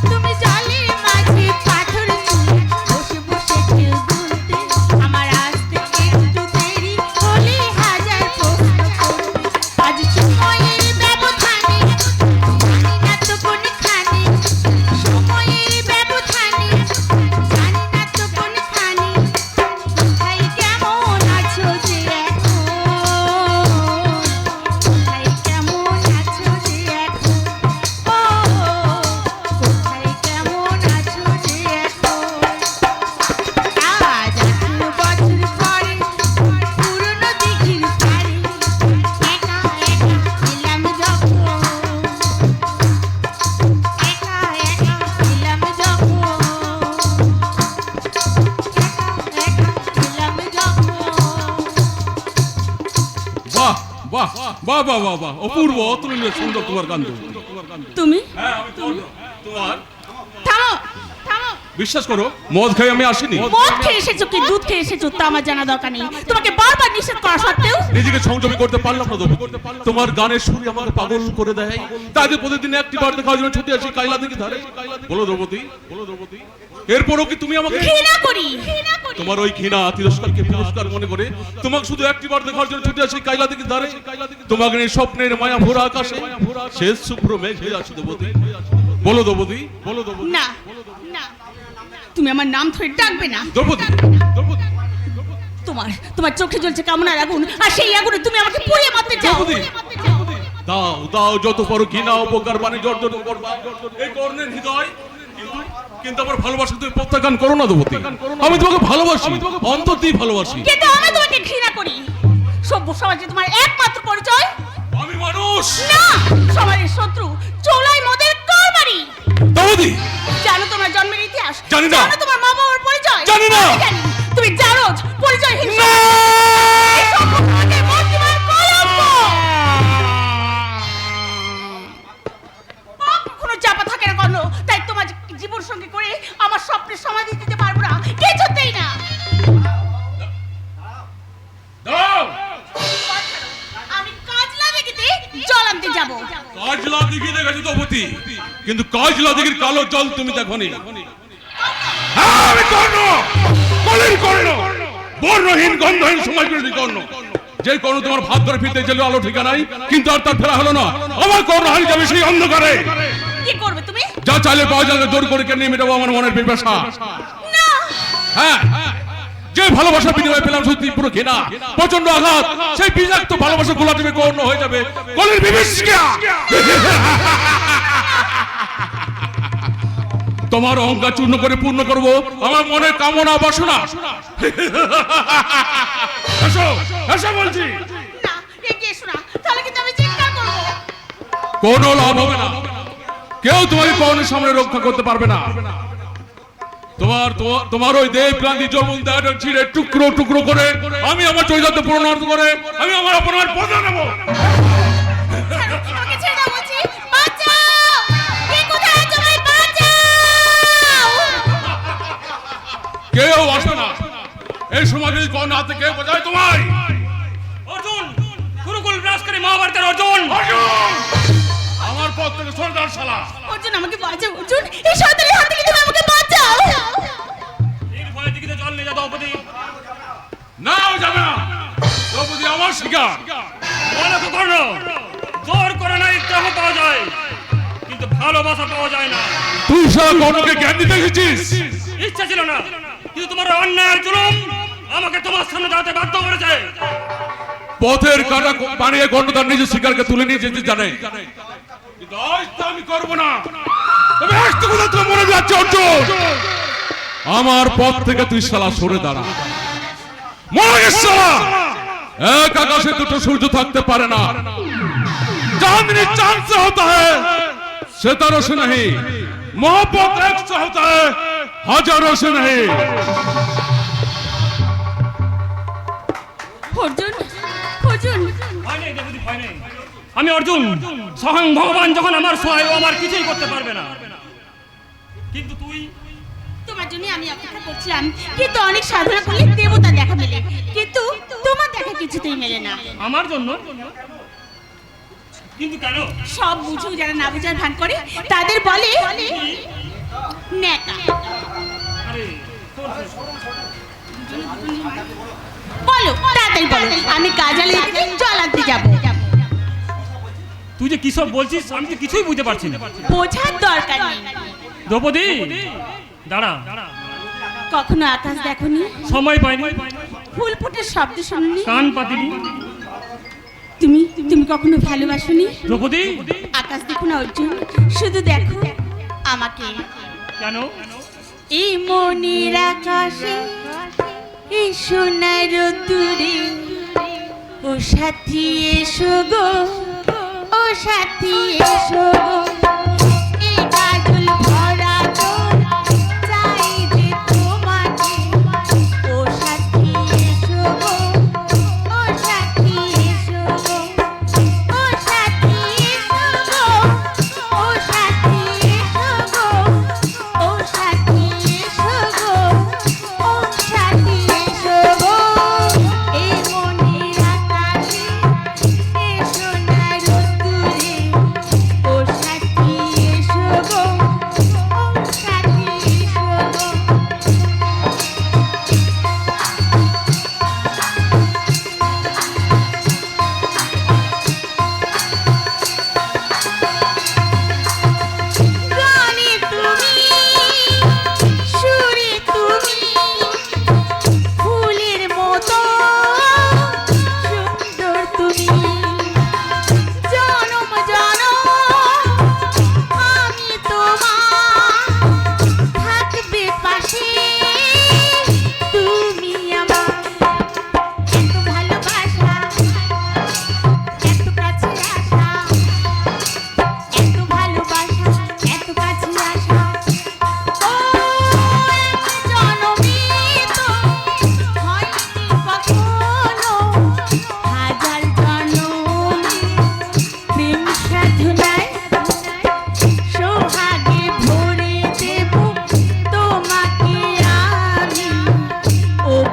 তুমি জলের মাঝে পাথর ছুঁড়ে বসে বসে ঢেউ গুনতে, আমার আসতে একটু দেরি হলে হাজার প্রশ্ন করতে। আজ সময়ের ব্যবধানে জানি না তো কোনখানে, সময়ের ব্যবধানে জানি না তো কোনখানে, কোথায় কেমন আছো যে এখন, কোথায় কেমন আছো যে এখন, ও কোথায় কেমন আছো যে এখন। আজ 18 বছর পরে পুরনো দিঘির পাড়ে একা একা এলাম যখন। একা একা এলাম যখন। একা একা এলাম যখন। বাহ বাহ বাহ বাহ বাহ বাহ অপূর্ব অতুলনীয় সুন্দর তোমার গান। তুমি হ্যাঁ আমি তোমার থামো থামো। বিশ্বাস করো মদ খেয়ে আমি আসিনি। মদ খেয়ে এসেছো কি দুধ খেয়ে এসেছো তা আমার জানা দরকার নেই। তোমাকে বারবার নিষেধ করা সত্ত্বেও নিজেকে সংযমী করতে পারলাম না দেবো। তোমার গানের সুরে আমাকে পাগল করে দেয়, তাই যে প্রতিদিন একটি বার দেখার জন্য ছুটে আসি কাইলা থেকে ধারে। বলো দ্রৌপদী, বলো দ্রৌপদী, এরপরও কি তুমি আমাকে ঘৃণা করি। তোমার ওই ঘৃণা তিরস্কারকে পুরস্কার মনে করে তোমাকে শুধু একটি বার দেখার জন্য ছুটে আসি কাইলা থেকে ধারে। তোমাকে নিয়ে স্বপ্নের মায়া ভরা আকাশে শেষ শুভ্র মেঘ হয়ে আসে দ্রৌপদী। বলো দ্রৌপদী, বলো দ্রৌপদী। না না, তুমি আমার নাম ধরে ডাকবে না। দ্রৌপদী, দ্রৌপদী, তোমার তোমার চোখে জ্বলছে কামনার আগুন, আর সেই আগুনে তুমি আমাকে পুড়িয়ে মারতে চাও। দ্রৌপদী, দাও দাও যত পারো ঘৃণা উপকার বাণী জর্জরিত করবা এই কর্ণের হৃদয়, কিন্তু আমার ভালোবাসা তুমি প্রত্যাখ্যান করো না দ্রৌপদী। আমি তোমাকে ভালোবাসি, অন্তরতেই ভালোবাসি, কিন্তু আমি তোমাকে ঘৃণা করি। সভ্য সমাজে তোমার একমাত্র পরিচয় আমি মানুষ না, সমাজের শত্রু, চোলাই মদের কারবারি। দ্রৌপদী, জানো তোমার জন্মের ইতিহাস? জানি না। জানো তোমার মা বাবার পরিচয়? জানি না। আমি জানি, তুমি জানো পরিচয়হীন না! এই সম্পর্কে মর্তিমার কলঙ্ক। কোনো চাপা থাকে না কেন? তাই তোমার জীবন সঙ্গী করে আমার স্বপ্নের সমাধি দিতে পারবো না, কিছুতেই না। দাও। আমি কাজলা দিঘিতে জল আনতে যাবো। কাজলা দিঘি দেখেছো দ্রৌপদী, কিন্তু কাজলা দিঘির কালো জল তুমি দেখোনি। হ্যাঁ, আমি কর্ণ, কলির কর্ণ, বর্ণহীন গন্ধহীন সমাজ বিরোধী কর্ণ। যে কর্ণ তোমার ভাত ধরে ফিরতে গেল আলো ঠিকানাই, কিন্তু আর তার ফেরা হলো না। আমার কর্ণ হারিয়ে যাবে সেই অন্ধকারে। কি করবে তুমি? যা চাইলে পাওয়া যাবে, জোর করে কেন মেটাবো আমার মনের পিপাসা। না, হ্যাঁ, যে ভালোবাসা বিনিময়ে পেলাম সত্যি পুরো ঘৃণা, প্রচন্ড আঘাত। সেই বিষাক্ত ভালোবাসা গোলা টিপে কর্ণ হয়ে যাবে কলির বিভীষিকা। তোমার অহংকার চূর্ণ করে পূর্ণ করব আমার মনের কামনা বাসনা। এসো, এসো বলছি। না, এগিয়ে এসো না, তাহলে কিন্তু আমি চিৎকার করবো। কোনো লাভ হবে না, কেউ তোমাকে কর্ণের সামনে রক্ষা করতে পারবে না। তোমার ওই দেহ ক্রান্তি জন্ম দেহটা ছিঁড়ে টুকরো টুকরো করে আমি আমার চরিতার্থ পূর্ণার্থ করে আমি আমার আপনার পদে নেব। আমাকে ছেড়ে দাও বলছি, বাঁচাও! কে কোথায় আছো? ভাই বাঁচাও! কেউ আসবে না এই সমাজে। কোন হাতে কে বোঝায় তোমায়? অর্জুন, গুরুকুল বিনাশকারী মহাভারতের অর্জুন। আমার পথ থেকে সরদার শালা। অর্জুন, আমাকে বাঁচাও অর্জুন, এই শয়তানের হাত থেকে তুমি আমাকে বাঁচাও। এর ভয়ে দিকে জল নিয়ে যা দ্রৌপদী। নাও যাবে না, দ্রৌপদী আমার শিকার। বলো তো কর্ণ, জোর করে নাই দেহ পাওয়া যায়, কিন্তু ভালোবাসা পাওয়া যায় না। তুই শালা কর্ণকে জ্ঞান দিতে গেছিস? ইচ্ছা ছিল না, কিন্তু তোমার অন্যায় জুলুম আমাকে তোমার সামনে দাঁড়াতে বাধ্য করেছে। পথের কাটা বানিয়ে কর্ণ তার নিজের শিকারকে তুলে নিয়ে যেতে জানে, কিন্তু আজ তা আমি করবো না। তবে একটা কথা তোর মনে যাচ্ছে অর্জুন, আমার পথ থেকে তুই শালা সরে দাঁড়া। মনে গেছে শালা, এক আকাশে দুটো সূর্য থাকতে পারে না। चांदनी चांद से होता है, सितारों से नहीं। मोहब्बत एक से होता है, हजारों से नहीं। অর্জুন, অর্জুন, ভয় নেই দেবদী, ভয় নেই। আমি অর্জুন, স্বয়ং ভগবান যখন আমার সহায়, ও আমার কিছুই করতে পারবে না। কিন্তু তুই, তোমার জন্য আমি অপেক্ষা করছিলাম, কিন্তু অনেক সাধনা করলে দেবতা দেখা মেলে, কিন্তু তোমার দেখা কিছুতেই মেলে না। আমার জন্য? কিন্তু কেন? সব বুঝেও যারা না বুঝার ভান করে তাদের বলে নেকা। আরে বলো, তাড়াতাড়ি বলো, আমি কাজালে জল আনতে যাবো। তুই যে কি সব বলছিস আমি তো কিছুই বুঝতে পারছি না। বোঝার দরকার নেই। দ্রৌপদী, দাঁড়া। কখনো আকাশ দেখোনি? সময় পাইনি, ফুল ফুটের শব্দ শুনুনি? কান পাতিনি। তুমি তুমি কখনো ভালোবাসোনি? দ্রৌপদী, আকাশ দেখো না অর্জুন, শুধু দেখো আমাকে। কেন? এই মনের আকাশে, এই সোনার দূরে, ও সাথী এসো গো, ও সাথী এসো গো। এই কাজল ভরা তোর চাই যে তোমাকে, ও সাথী এসো গো, ও সাথী এসো গো, ও সাথী এসো গো, ও সাথী এসো গো, ও সাথী এসো গো, ও সাথী এসো গো। এই মনের আকাশে, এই সোনার দূরে, ও সাথী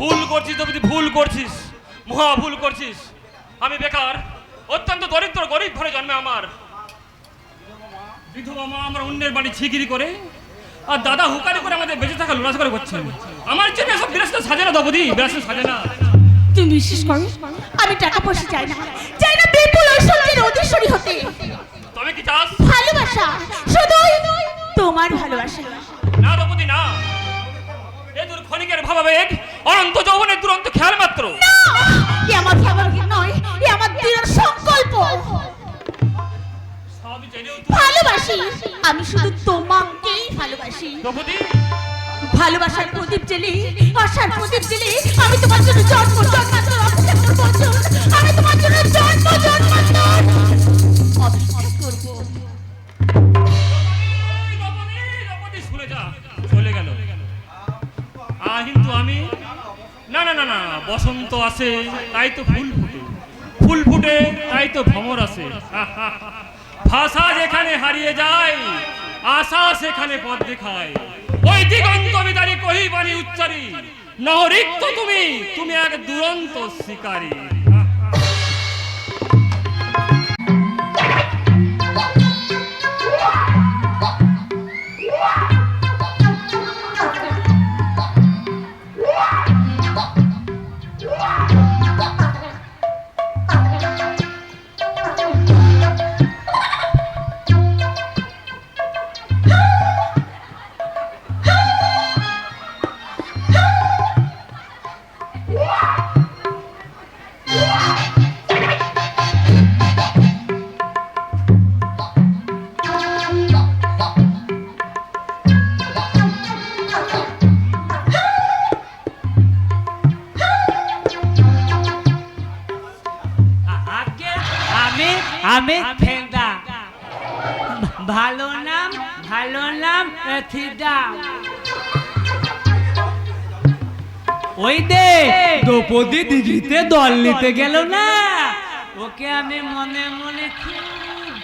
ভুল করছিস দ্রৌপদী, ভুল করছিস, মহা ভুল করছিস। আমি বেকার, অত্যন্ত দরিদ্র গরিব ঘরে জন্মে আমার। বিধবা মা আমার অন্যের বাড়ি ছিকিরি করে, আর দাদা হুকারি করে আমাদের বেঁচে থাকা লোড়াস করে করছেন। আমার জন্য এসব বিলাসিতা সাজে না দ্রৌপদী, বিলাসিতা সাজে না। তুমি বিশ্বাস করো, আমি টাকা পয়সা চাই না, চাই না বিপুল ঐশ্বর্যের অধীশ্বরী হতে। তবে কি চাস? ভালোবাসা, শুধুই তোমার ভালোবাসা। না দ্রৌপদী না, এ তোর ক্ষণিকের ভাবাবেগ, অনন্ত যৌবনের দুরন্ত খেয়াল মাত্র। এ আমার ভাবাবেগ নয়, এ আমার দৃঢ় সংকল্প। সবই জেনেও তুই ভালোবাসি, আমি শুধু তোমাকেই ভালোবাসি। দ্রৌপদী, ভালোবাসার প্রদীপ জেলে, আশার প্রদীপ জেলে আমি তোমার জন্য জন্ম জন্মান্তর অপেক্ষা করবো অর্জুন। আমি তোমার জন্য জন্ম জন্মান্তর অপেক্ষা করবো। দ্রৌপদী শুনে যা, চলে গেল। কিন্তু আমি না না না না, বসন্ত আসে তাই তো ফুল ফুটে, ফুল ফুটে তাই তো ভ্রমর আসে। ভাষা যেখানে হারিয়ে যায়, আশা সেখানে পথ দেখায়। ওই দিগন্ত বিদারি কহি বাণী উচ্চারি, নহরিক্ত তুমি, তুমি এক দুরন্ত শিকারী। আমি ফেদা, ভালো নাম ফিদা। ওই দে দ্রৌপদী দিঘিতে দল নিতে গেল না, ওকে আমি মনে মনে খুব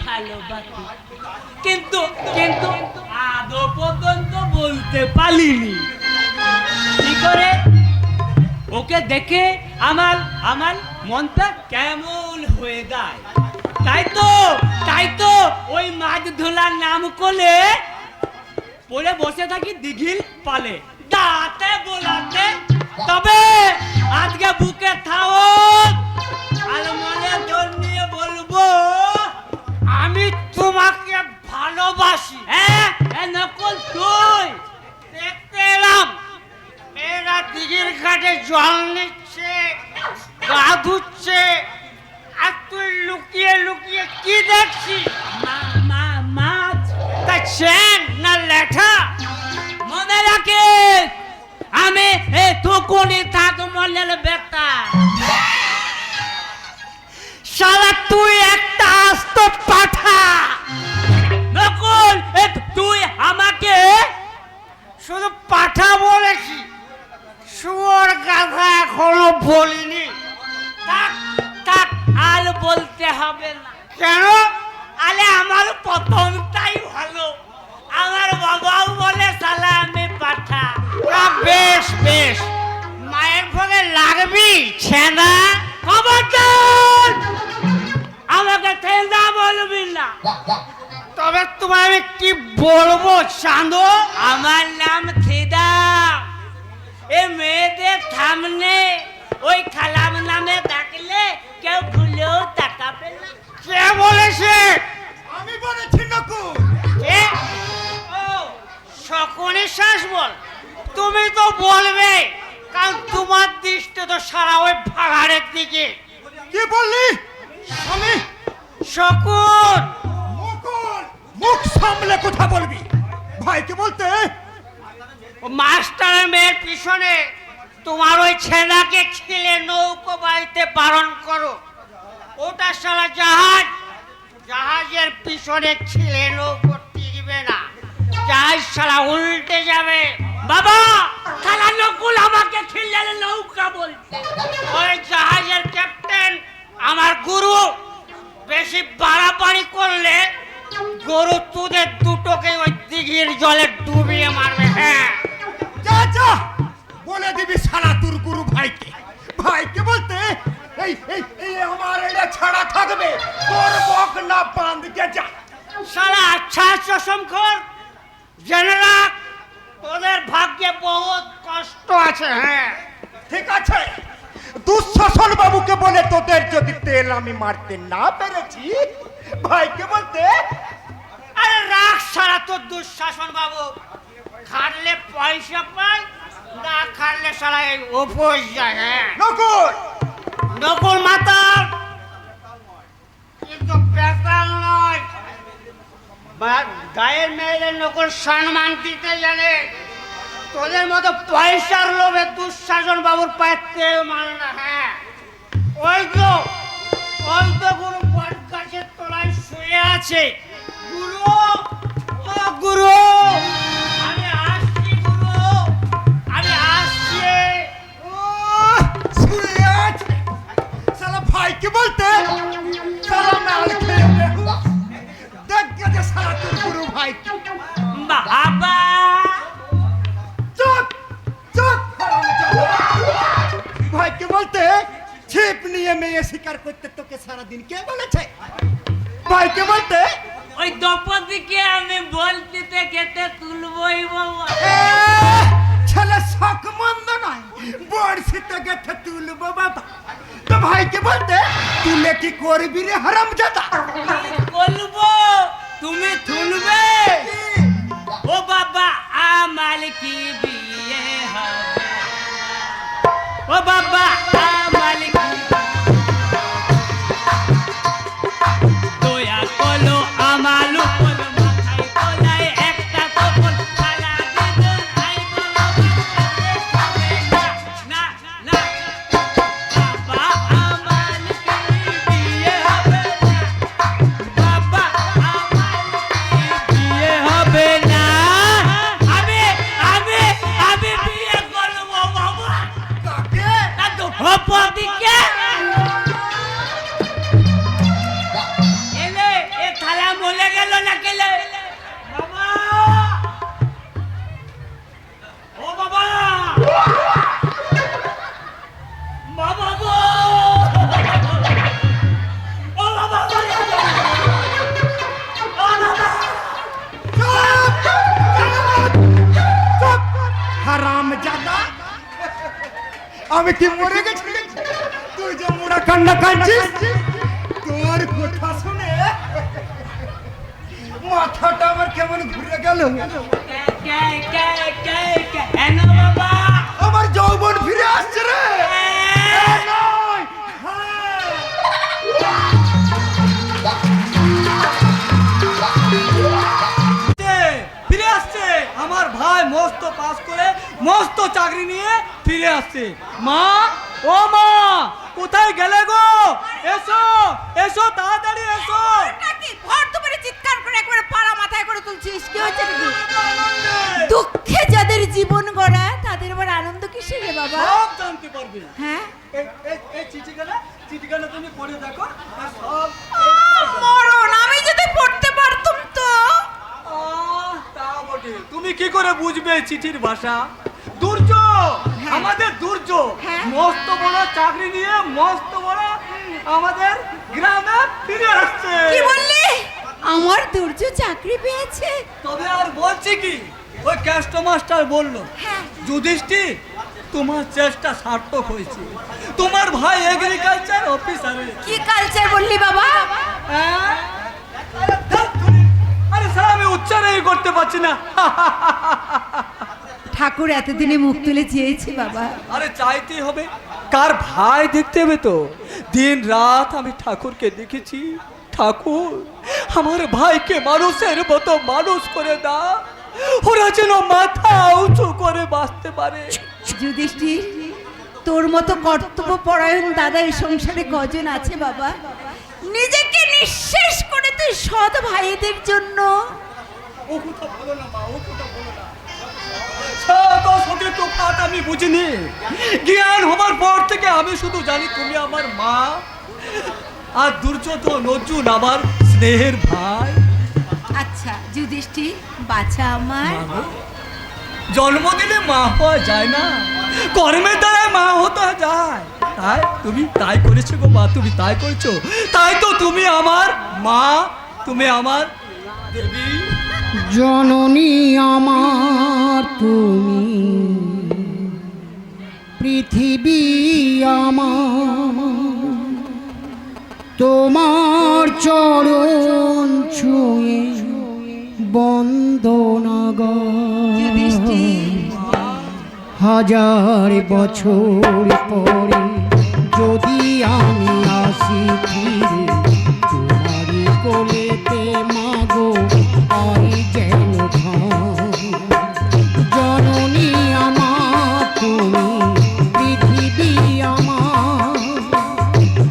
ভালোবাসি, কিন্তু কিন্তু আদৌ পর্যন্ত বলতে পারিনি। কি করে? ওকে দেখে আমার আমার মনটা কেমন হয়ে যায়। তাই তো ওই মাছ ধোলার নাম করে পড়ে বসে থাকি দিঘির পালে, দাঁতে বোলাতে। তবে আজকে বুকে থাও আর মনে জোর নিয়ে বলবো, আমি তোমাকে ভালোবাসি। হ্যাঁ, নকল তুই দেখতে এলাম মেয়েরা দিঘির ঘাটে জল নিচ্ছে, গা ধুচ্ছে, আর তুই লুকিয়ে লুকিয়ে কি দেখছিস? মাছ, তা চেন না লেঠা? মনে রাখিস, আমি তুকুনি থাক মলের বেটা। শালা তুই একটা আস্ত পাঠা। নকুল, তুই আমাকে শুধু পাঠা বলেছি, শুয়োর গাধা এখনো বলিনি। থাক, আর বলতে হবে না। কেন? আলে আমার প্রথমটাই ভালো। আমার বাবাও বলে শালা আমি পাঠা। বেশ বেশ, মায়ের ভোগে লাগবি ছেনা। খবরদার আমাকে ছেনা বলবি না। তবে তোমায় আমি কি বলবো চাঁদো? আমার নাম থিদা। এ মেয়েদের সামনে ওই খালাম নামে ডাকলে কেউ ভুলেও তাকাবে না। কে বলেছে? আমি বলেছি নকুল। তুমি তো বলবে, কারণ তোমার দৃষ্টি তো সারা ওই ভাগাড়ের দিকে। কি বললি আমি? শকুন, মুকুল, মুখ সামলে কথা বলবি। ভাইকে বলতে ও মাস্টারের মেয়ের পিছনে তোমার ওই ছেলেকে খিলে নৌকো বাইতে বারণ করো। ওটা সারা জাহাজ, জাহাজের পিছনে ছিলে নৌকো টিকবে না, জাহাজ সারা উল্টে যাবে। বাবা, সারা নকুল আমাকে খিলে নৌকা বলছে। ওই জাহাজের ক্যাপ্টেন আমার গুরু, বেশি বাড়াবাড়ি করলে গরু তোদের দুটোকে ওই দিঘির জলে ডুবিয়ে মারবে। হ্যাঁ, যা যা বলে দিবি সারা তোর গুরু ভাইকে। ভাইকে বলতে এই এই এই আমার এটা ছাড়া থাকবে, তোর বক না বাঁধকে যা। সারা আচ্ছা শশমখোর, জেনে রাখ তোদের ভাগ্যে বহুত কষ্ট আছে। হ্যাঁ, ঠিক আছে, দুঃশাসন বাবুকে বলে তোদের যদি তেল আমি মারতে না পেরেছি, ভাইকে বলতে আরে রাখ সারা তোর দুঃশাসন বাবু। খাটলে পয়সা পায়, না খাটলে সারা এই উপোস যায়। হ্যাঁ, নকুল, নকুল মাতার কিন্তু বেকার নয়, গায়ের মেয়েদের নকুল সম্মান দিতে জানে। তোদের মতো পয়সার লোভে দুঃশাসন বাবুর পায়ে তেল মানে না। হ্যাঁ, ওই তো গুরু বট গাছের তলায় শুয়ে আছে। গুরু, ও গুরু, আমি আসছি গুরু, আমি আসছি। শুয়ে আছে সালা। ভাইকে বলতে সালা মাল খেয়ে বেহুশ। দেখ গেছে সালা তোর গুরু ভাই। বাবা, চুপ চুপ। ভাইকে বলতে ছিপ নিয়ে মেয়ে শিকার করতে তোকে সারাদিন কে বলেছে? ভাইকে বলতে ওই দ্রৌপদীকে আমি বলতে খেতে তুলবই বাবা। ছেলে শখ মন্দ নয়, বড়শিতে গেছে তুলবো বাবা। তো ভাইকে বলতে তুলে কি করবি রে হারামজাদা? বলবো, তুমি তুলবে। ও বাবা, আমার কি বিয়ে হবে? ও বাবা, আমার কি দয়া করো আমার উপর, মাথায় তোলায় একটা কপল সারা দিন আইবো না না। বাবা, আমার কি বিয়ে হবে না? বাবা, আমার কি বিয়ে হবে না? আমি বিয়ে করবো বাবা। কাকে? না তো দ্রৌপদীকে। এলে এ থালা মলে গেল না কেলে? বাবা, ও বাবা, বাবা গো, ও বাবা গো, ও বাবা। হারামজাদা, আমি কি মরে গেছি? তুই যে মুড়া কান্না কাঁদছিস, তোর কথা শুনে মাথাটা আমার কেমন ঘুরে গেল। কেন বাবা? আমার যৌবন ফিরে আসছে রে। নয়, ফিরে আসছে আমার ভাই, মস্ত পাস করে মস্ত চাকরি নিয়ে ফিরে আসছে। মা, ও মা, কোথায় গেলে গো? এসো এসো, তাড়াতাড়ি এসো। নাকি ভর দুপুরে চিৎকার করে একবারে পাড়া মাথায় করে তুলছিস? কি হয়েছে নাকি? দুঃখে যাদের জীবন গড়া তাদের আবার আনন্দ কিসের রে বাবা? সব জানতে পারবে। হ্যাঁ, এই চিঠিখানা তুমি পড়ে দেখো, আর সব মরণ, আমি যদি পড়তে পারতাম তো। তা বটে, তুমি কি করে বুঝবে চিঠির ভাষা? দুর্য, আমাদের দুর্য হ্যাঁ। মস্ত বড় চাকরি নিয়ে মস্ত বড় আমাদের গ্রামে ফিরে আসছে। কি বললি? আমার দুর্য চাকরি পেয়েছে? তবে আর বলছি কি, ওই ক্যাস্ট মাস্টার বললো, হ্যাঁ। যুধিষ্ঠির, তোমার চেষ্টা সার্থক হয়েছে, তোমার ভাই এগ্রিকালচার অফিসারে। কি কালচার বললি বাবা? হ্যাঁ? আরে স্যার, আমি উচ্চারণই করতে পারছি না। ঠাকুর এতদিনে মুখ তুলে চেয়েছে বাবা। আরে চাইতেই হবে, কার ভাই দেখতে হবে তো। দিন রাত আমি ঠাকুরকে দেখেছি, ঠাকুর আমার ভাইকে মানুষের মতো মানুষ করে দাও, ওরা যেন মাথা উঁচু করে বাঁচতে পারে। যুধিষ্ঠির, তোর মতো কর্তব্য পরায়ণ দাদা এই সংসারে কজন আছে বাবা? নিজেকে নিঃশেষ করে তুই সৎ ভাইদের জন্য। ও কথা বলো না মা, ও কথা বলো না। সত সতী তফাৎ আমি বুঝিনি। জ্ঞান হবার পর থেকে আমি শুধু জানি তুমি আমার মা, আর দুর্যোধন অর্জুন আমার স্নেহের ভাই। আচ্ছা যুধিষ্ঠির বাছা আমার, জন্মদিনে মা হওয়া যায় না, কর্মের দ্বারা মা হতে যায়। তাই তুমি তাই করেছো গো মা, তুমি তাই করেছো, তাই তো তুমি আমার মা, তুমি আমার দেবী। জননী আমার তুমি, পৃথিবী আমার, তোমার চরণ ছুঁয়ে বন্দনা যুধিষ্ঠির। হাজার বছর পরে যদি আমি আসি ফিরে তোমারই কোলেতে মাগো আই যেন ভাই। জননী আমার তুমি, পৃথিবী আমার,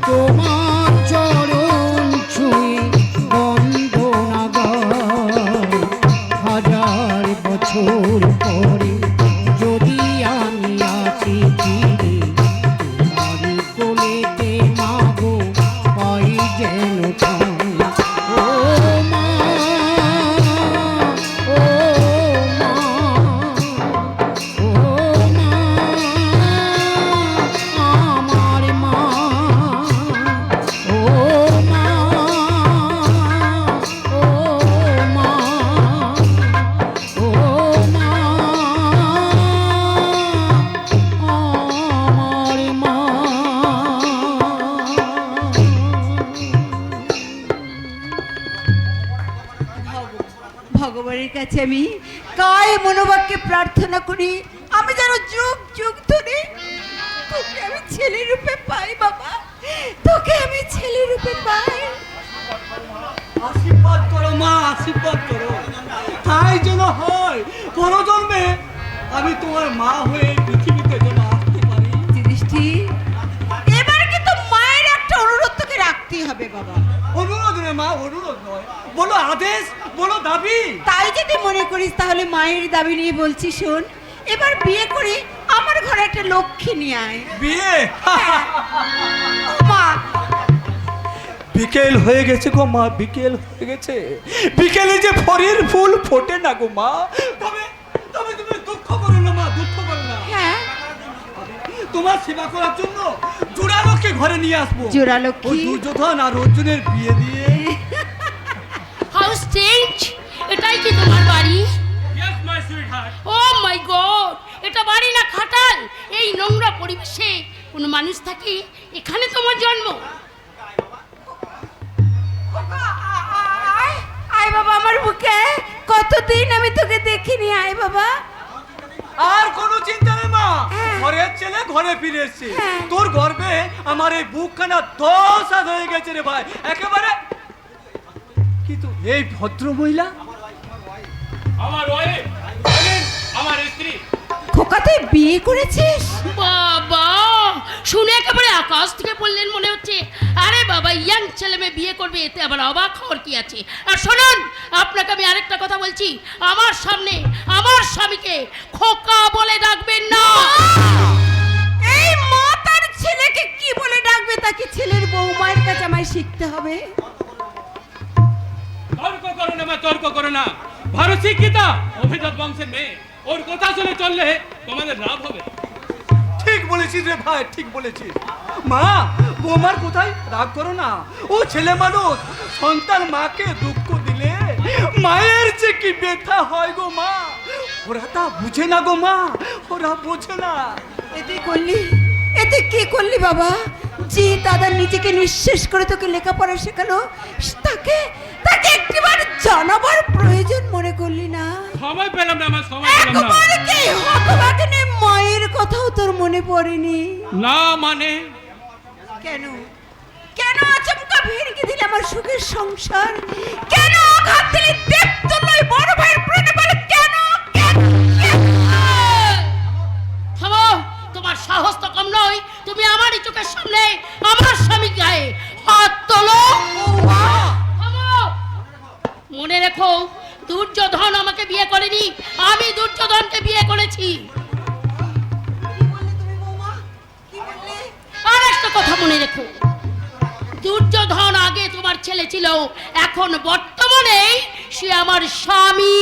তোমার চরণ ছুঁয়ে বন্দনা গাই। হাজার বছর পরে যদি আমি আসি ফিরে তোমারই কোলেতে মাগো পাই যেন ঠাঁই। ও মা, ও মা, ও মা, আমার মা, ও মা, ও মা, ও মা, আমার মা। ভগবানের কাছে আমি কায় মনোবাক্যে প্রার্থনা করি, আমি যেন যুগ যুগ ধরে তোকে আমি ছেলে রূপে পাই বাবা, তোকে আমি ছেলে রূপে পাই। আশীর্বাদ করো মা, আশীর্বাদ করো, তাই যেন হয় পরজন্মে আমি তোমার মা হয়ে পৃথিবীতে যেন আসতে পারি। যুধিষ্ঠির, এবার কিন্তু মায়ের একটা অনুরোধ তোকে রাখতেই হবে বাবা। অনুরোধ নয় মা, অনুরোধ নয়, বলো আদেশ, বলো দাবি। তাই যদি মনে করিস তাহলে মায়ের দাবি নিয়ে বলছি, শোন, এবার বিয়ে করে আমার ঘরে একটা লক্ষ্মী নিয়ে আয়। বিয়ে? ও মা, বিকেল হয়ে গেছে গো মা, বিকেল হয়ে গেছে। বিকেলে যে ফরির ফুল ফোটে না গো মা। তবে তবে তুমি দুঃখ করো না মা, দুঃখ করো না। হ্যাঁ তোমার সেবা করার জন্য জোড়ালক্ষ্মী ঘরে নিয়ে আসবো। জোড়ালক্ষ্মী? ওই দুর্যোধন আর অর্জুনের বিয়ে দিয়ে। How strange! এটাই কি তোমার বাড়ি? Yes, my sweetheart. Oh my God! এটা বাড়ি না খাটাল? এই নোংরা পরিবেশে কোনো মানুষ থাকে? এখানে তোমার জন্ম? আয়, আয় বাবা আমার বুকে, কতদিন আমি তোকে দেখিনি, আয় বাবা। আর কোনো চিন্তা নেই মা, হ্যাঁ। ঘরের ছেলে ঘরে ফিরে এসছে। হ্যাঁ। তোর গর্বে আমার এই বুকখানা 10 হাত হয়ে গেছে রে ভাই, একেবারে। কিন্তু এই ভদ্র মহিলা আমার ওয়াইফ, আমার স্ত্রী। খোকা তুই বিয়ে করেছিস? বাবা, শুনে একেবারে আকাশ থেকে পড়লেন মনে হচ্ছে। আরে বাবা, ইয়াং ছেলে মেয়ে বিয়ে করবে, এতে আবার অবাক হওয়ার কি আছে? আর শুনুন, আপনাকে আমি আরেকটা কথা বলছি, আমার সামনে আমার স্বামীকে খোকা বলে ডাকবেন না। এই মা তার ছেলেকে কি বলে ডাকবে তাকে ছেলের বৌমায়ের কাছে আমায় শিখতে হবে। তর্ক করো না মা, তর্ক করো না। ভারত শিক্ষিতা, অভিজাত বংশের মেয়ে, ওর কথা শুনে চললে তোমাদের লাভ হবে। ঠিক বলেছিস রে ভাই, ঠিক বলেছিস। মা, বৌমার কোথায় রাগ করো না, ও ছেলে মানুষ। সন্তান মাকে দুঃখ দিলে মায়ের যে কি ব্যথা হয় গো মা, ওরা তা বুঝে না গো মা, ওরা বোঝে না। এতে করলি, এতে কি করলি বাবা? যে দাদা নিজেকে নিঃশেষ করে তোকে লেখাপড়া শেখালো, তাকে তাকে একটিবার জানাবার প্রয়োজন মনে করলি না? সময় পেলাম না, আমার সময় পেলাম না। একবার কি ওই হতভাগিনী মায়ের কথাও তোর মনে পড়েনি? না মানে কেন কেন আচমকা ভেঙে দিলে আমার সুখের সংসার? কেন আঘাত দিলে দেবতুল্য বড় ভাইয়ের প্রাণে বলে কেন কেন কেন? থামো, তোমার সাহস তো কম নয়। তুমি আমারই চোখের সামনে আমার স্বামী গায়ে হাত তোলো। থামো। মনে রেখো, দুর্যোধন আমাকে বিয়ে করেনি, আমি দুর্যোধনকে বিয়ে করেছি। আর একটা কথা মনে রেখো, দুর্যোধন আগে তোমার ছেলে ছিল, এখন বর্তমানে সে আমার স্বামী।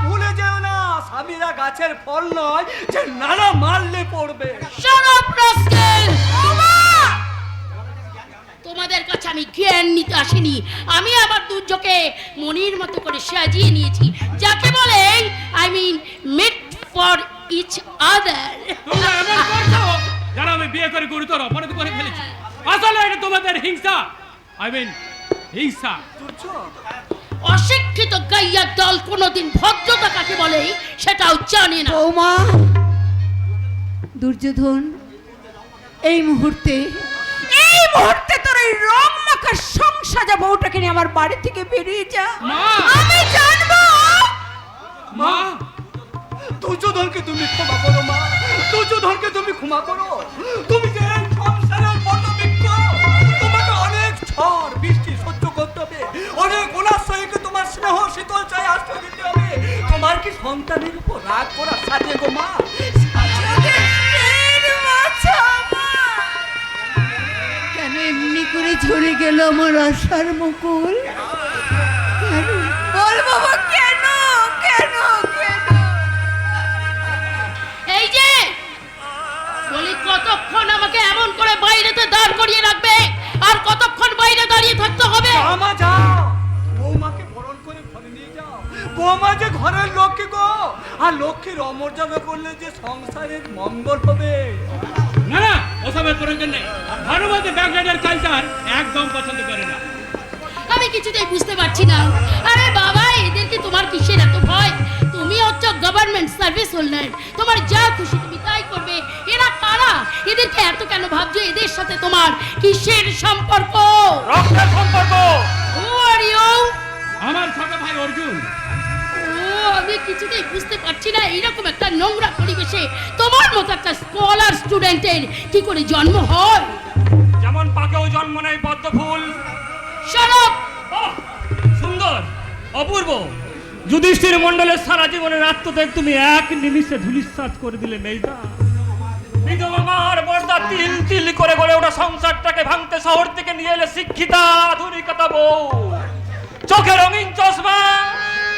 ভুলে যেও না, স্বামীরা গাছের ফল নয় যে নানা মারলে পড়বে। Shut up, rascal! তোমাদের কাছে আমি জ্ঞান নিতে আসিনি, আমি আমার দুর্যোগকে মনির মতো করে সাজিয়ে নিয়েছি, যাকে বলে I mean made for each other. তোমরা এমন করছো যারা আমি বিয়ে করে গুরুতর অপরাধ করে ফেলেছি। আসলে এটা তোমাদের হিংসা, আই মিন হিংসা। অশিক্ষিত গাইয়ার দল কোনোদিন ভদ্রতা কাকে বলে সেটাও জানে না। বৌমা, দুর্যোধন এই মুহূর্তে তোর এই রং মাখা সংসাজা বউটাকে নিয়ে আমার বাড়ি থেকে বেরিয়ে যা। আমি জানবো। মা, দুর্যোধনকে তুমি ক্ষমা করো মা, দুর্যোধনকে তুমি ক্ষমা করো। তুমি যে এই সংসারের বটবৃক্ষ, তোমাকে অনেক ঝড় বৃষ্টি সহ্য করতে হবে, অনেক ওনার সহিত তোমার স্নেহ শীতল চায় আশ্রয় দিতে হবে। তোমার কি সন্তানের উপর রাগ করা সাজে গো মা? কেন এমনি করে ঝরে গেল আমার আশার মুকুল? কেন বল বাবা, কেন কেন কেন? এই যে বলি, কতক্ষণ আমাকে এমন করে বাইরেতে দাঁড় করিয়ে রাখবে, আর কতক্ষণ বাইরে দাঁড়িয়ে থাকতে হবে? মা যাও, বৌমাকে বরণ করে ঘরে নিয়ে যাও। বৌমা যে ঘরের লক্ষ্মী গো, আর লক্ষ্মীর অমর্যাদা করলে যে সংসারের মঙ্গল হবে। না না, ওসবের প্রয়োজন নেই। ভানুমতি ব্যাকগ্রাউন্ডের কালচার একদম পছন্দ করে না। আমি কিছুতেই বুঝতে পারছি না। আরে বাবা, এদেরকে তোমার কিসের এত ভয়? তুমি হচ্ছে গভর্নমেন্ট সার্ভিস হোল্ডার, তোমার যা খুশি তুমি তাই করবে। এরা কারা? এদেরকে এত কেন ভাবছো? এদের সাথে তোমার কিসের সম্পর্ক? রক্তের সম্পর্ক। Who are you? আমার ছোট ভাই অর্জুন। আমি কিছুতেই বুঝতে পারছি না, এইরকম একটা নোংরা পরিবেশে তোমার মতো একটা স্কলার স্টুডেন্টের কি করে জন্ম হয়? যেমন পাকেও জন্ম নেয় পদ্ম ফুল। Shut up! সুন্দর, অপূর্ব, যুধিষ্ঠির মণ্ডলের সারা জীবনের আত্মত্যাগ তুমি এক নিমিষে ধূলিসাৎ করে দিলে মেজদা। বিধবা মার পর্দা তিল তিল করে গড়ে ওঠা সংসারটাকে ভাঙতে শহর থেকে নিয়ে এলে শিক্ষিতা আধুনিকতা বউ। চোখে রঙিন চশমা,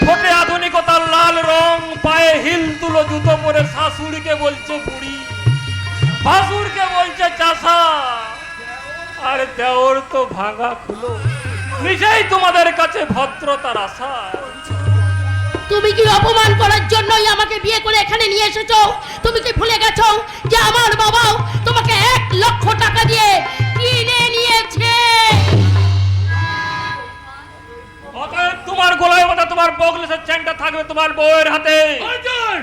ঠোঁটে আধুনিকতার লাল রং, পায়ে হিল তুলো জুতো পরে শাশুড়িকে বলছে বুড়ি, ভাসুরকে বলছে চাষা, আর দেওর তো ভাঙা খুলো। নিজেই তোমাদের কাছে ভদ্রতার আশা। তুমি কি অপমান করার জন্যই আমাকে বিয়ে করে এখানে নিয়ে এসেছো? তুমি কি ভুলে গেছো যে আমার বাবাও তোমাকে 1 লক্ষ টাকা দিয়ে কিনে নিয়েছে? অতএব তোমার গলায় বাঁধা তোমার বগলেসের চেনটা থাকবে তোমার বউয়ের হাতে,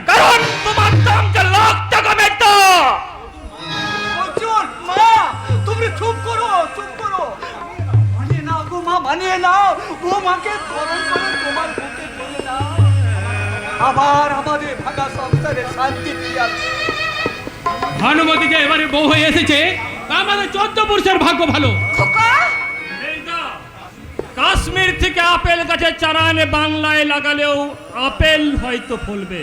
কারণ তোমার দাম যে লাখ টাকা মেটা। অর্জুন, মা তুমি চুপ করো, চুপ করো। মানিয়ে নাও গো মা, মানিয়ে নাও। বৌমাকে বরণ করে তোমার বুকে তুলে নাও। আবার আমাদের ভাঙা সংসারে শান্তি ফিরে আসবে। ভানুমতি যে এবারে বউ হয়ে এসেছে, আমাদের 14 পুরুষের ভাগ্য ভালো। কাশ্মীর থেকে আপেল গাছের চারা এনে বাংলায় লাগালেও আপেল হয়তো ফলবে,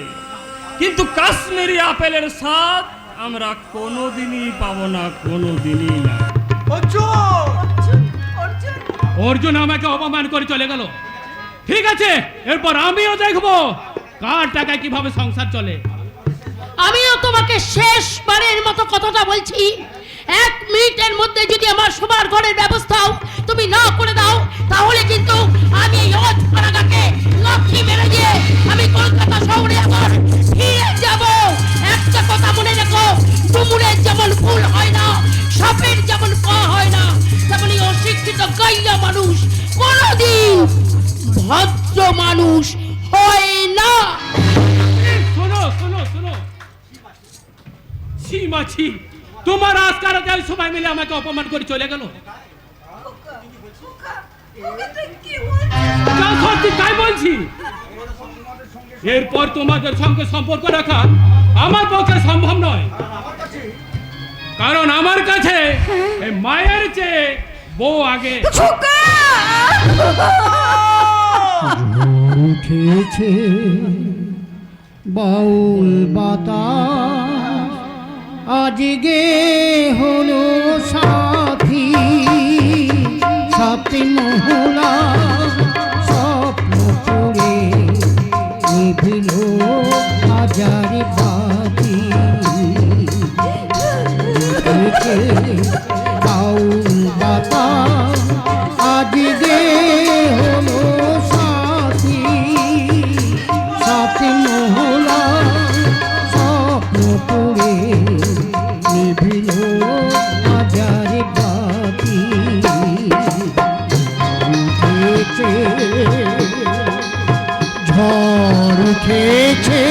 কিন্তু কাশ্মীরি আপেলের স্বাদ আমরা কোনোদিনই পাবো না, কোনোদিনই না। অর্জুন আমাকে অপমান করে চলে গেল। ঠিক আছে, এরপর আমিও দেখবো কার টাকায় কিভাবে সংসার চলে। আমিও তোমাকে শেষবারের মতো কথাটা বলছি, 1 মিনিটের মধ্যে যদি আমার শোবার ঘরের ব্যবস্থাও তুমি না করে দাও, তাহলে কিন্তু আমি এই অজপাড়াকে লাথি মেরে দিয়ে আমি কলকাতা শহরে আবার ফিরে যাব। একটা কথা মনে রেখো, ডুমুরের যেমন ফুল হয় না, সাপের যেমন পা হয় না, তেমনি অশিক্ষিত গাইয়া মানুষ কোনোদিন ভদ্র মানুষ হয় না। শোনো শোনো ছি মাছি, তোমার আজকারা যাই সবাই মিলে আমাকে অপমান করে চলে গেল। যা সত্যি তাই বলছি। এরপর তোমাদের সঙ্গে সম্পর্ক রাখা আমার পক্ষে সম্ভব নয়, কারণ আমার কাছে এই মায়ের চেয়ে বউ আগে। উঠেছে বাউল বাতাস, আজকে হলো সাথী সাথী মহলা, স্বপ্ন পড়ে নিভিল হাজার বাতি। উঠেছে বাউল বাতাস, আজকে হলো সাথী সাথী মহলা, স্বপ্ন পড়ে নিভিল হাজার বাতি। উঠেছে ঝড় উঠেছে,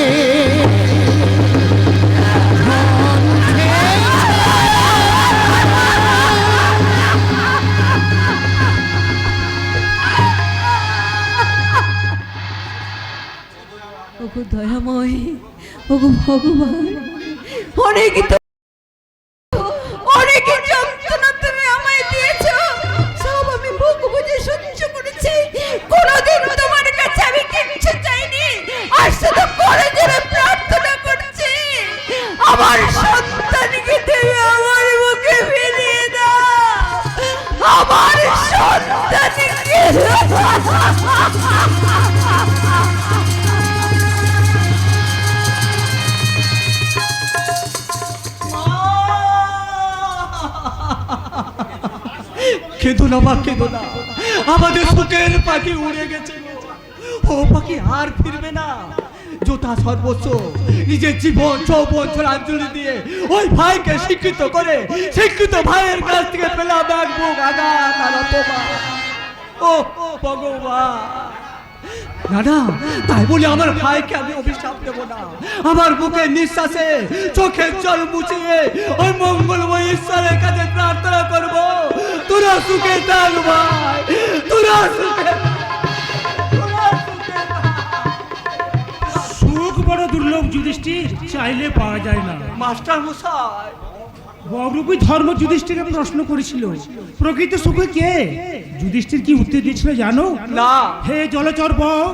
ওগো দয়াময়, ওগো ভগবান, অনেক অনেক যন্ত্রণা তুমি আমায় দিয়েছো, সব আমি বুক বুঝে সহ্য করেছি। কোনোদিন তোমার কাছে আমি কিচ্ছু চাইনি, আর শুধু করে জোরে প্রার্থনা করছি, আমার সন্তানকে তুমি আমার মুখে ফিরিয়ে দাও, আমার সন্তানকে। কেঁদো না মা, কেঁদো না, আমাদের সুখের পাখি উড়ে গেছে, ও পাখি আর ফিরবে না। জোতা সর্বস্ব নিজের জীবন যৌবন জলাঞ্জলি দিয়ে ওই ভাইকে শিক্ষিত করে, শিক্ষিত ভাইয়ের কাছ থেকে পেলাম এক বুক আঘাত আর অপমান। ও ভগবান, না না, তাই বলে আমার ভাইকে আমি অভিশাপ দেব না। আমার বুকের নিঃশ্বাসে চোখের জল মুছিয়ে ওই মঙ্গলময় ঈশ্বরের কাছে প্রার্থনা করব, তোরা সুখে থাক ভাই, তোরা সুখে থাক। সুখ বড় দুর্লভ যুধিষ্ঠির, চাইলে পাওয়া যায় না। মাস্টার মশাই, বগরূপী ধর্ম যুধিষ্ঠিরকে প্রশ্ন করেছিল, প্রকৃত সুখে কে? যুধিষ্ঠির কি উত্তর দিয়েছিল জানো? না। হে জলচর বক,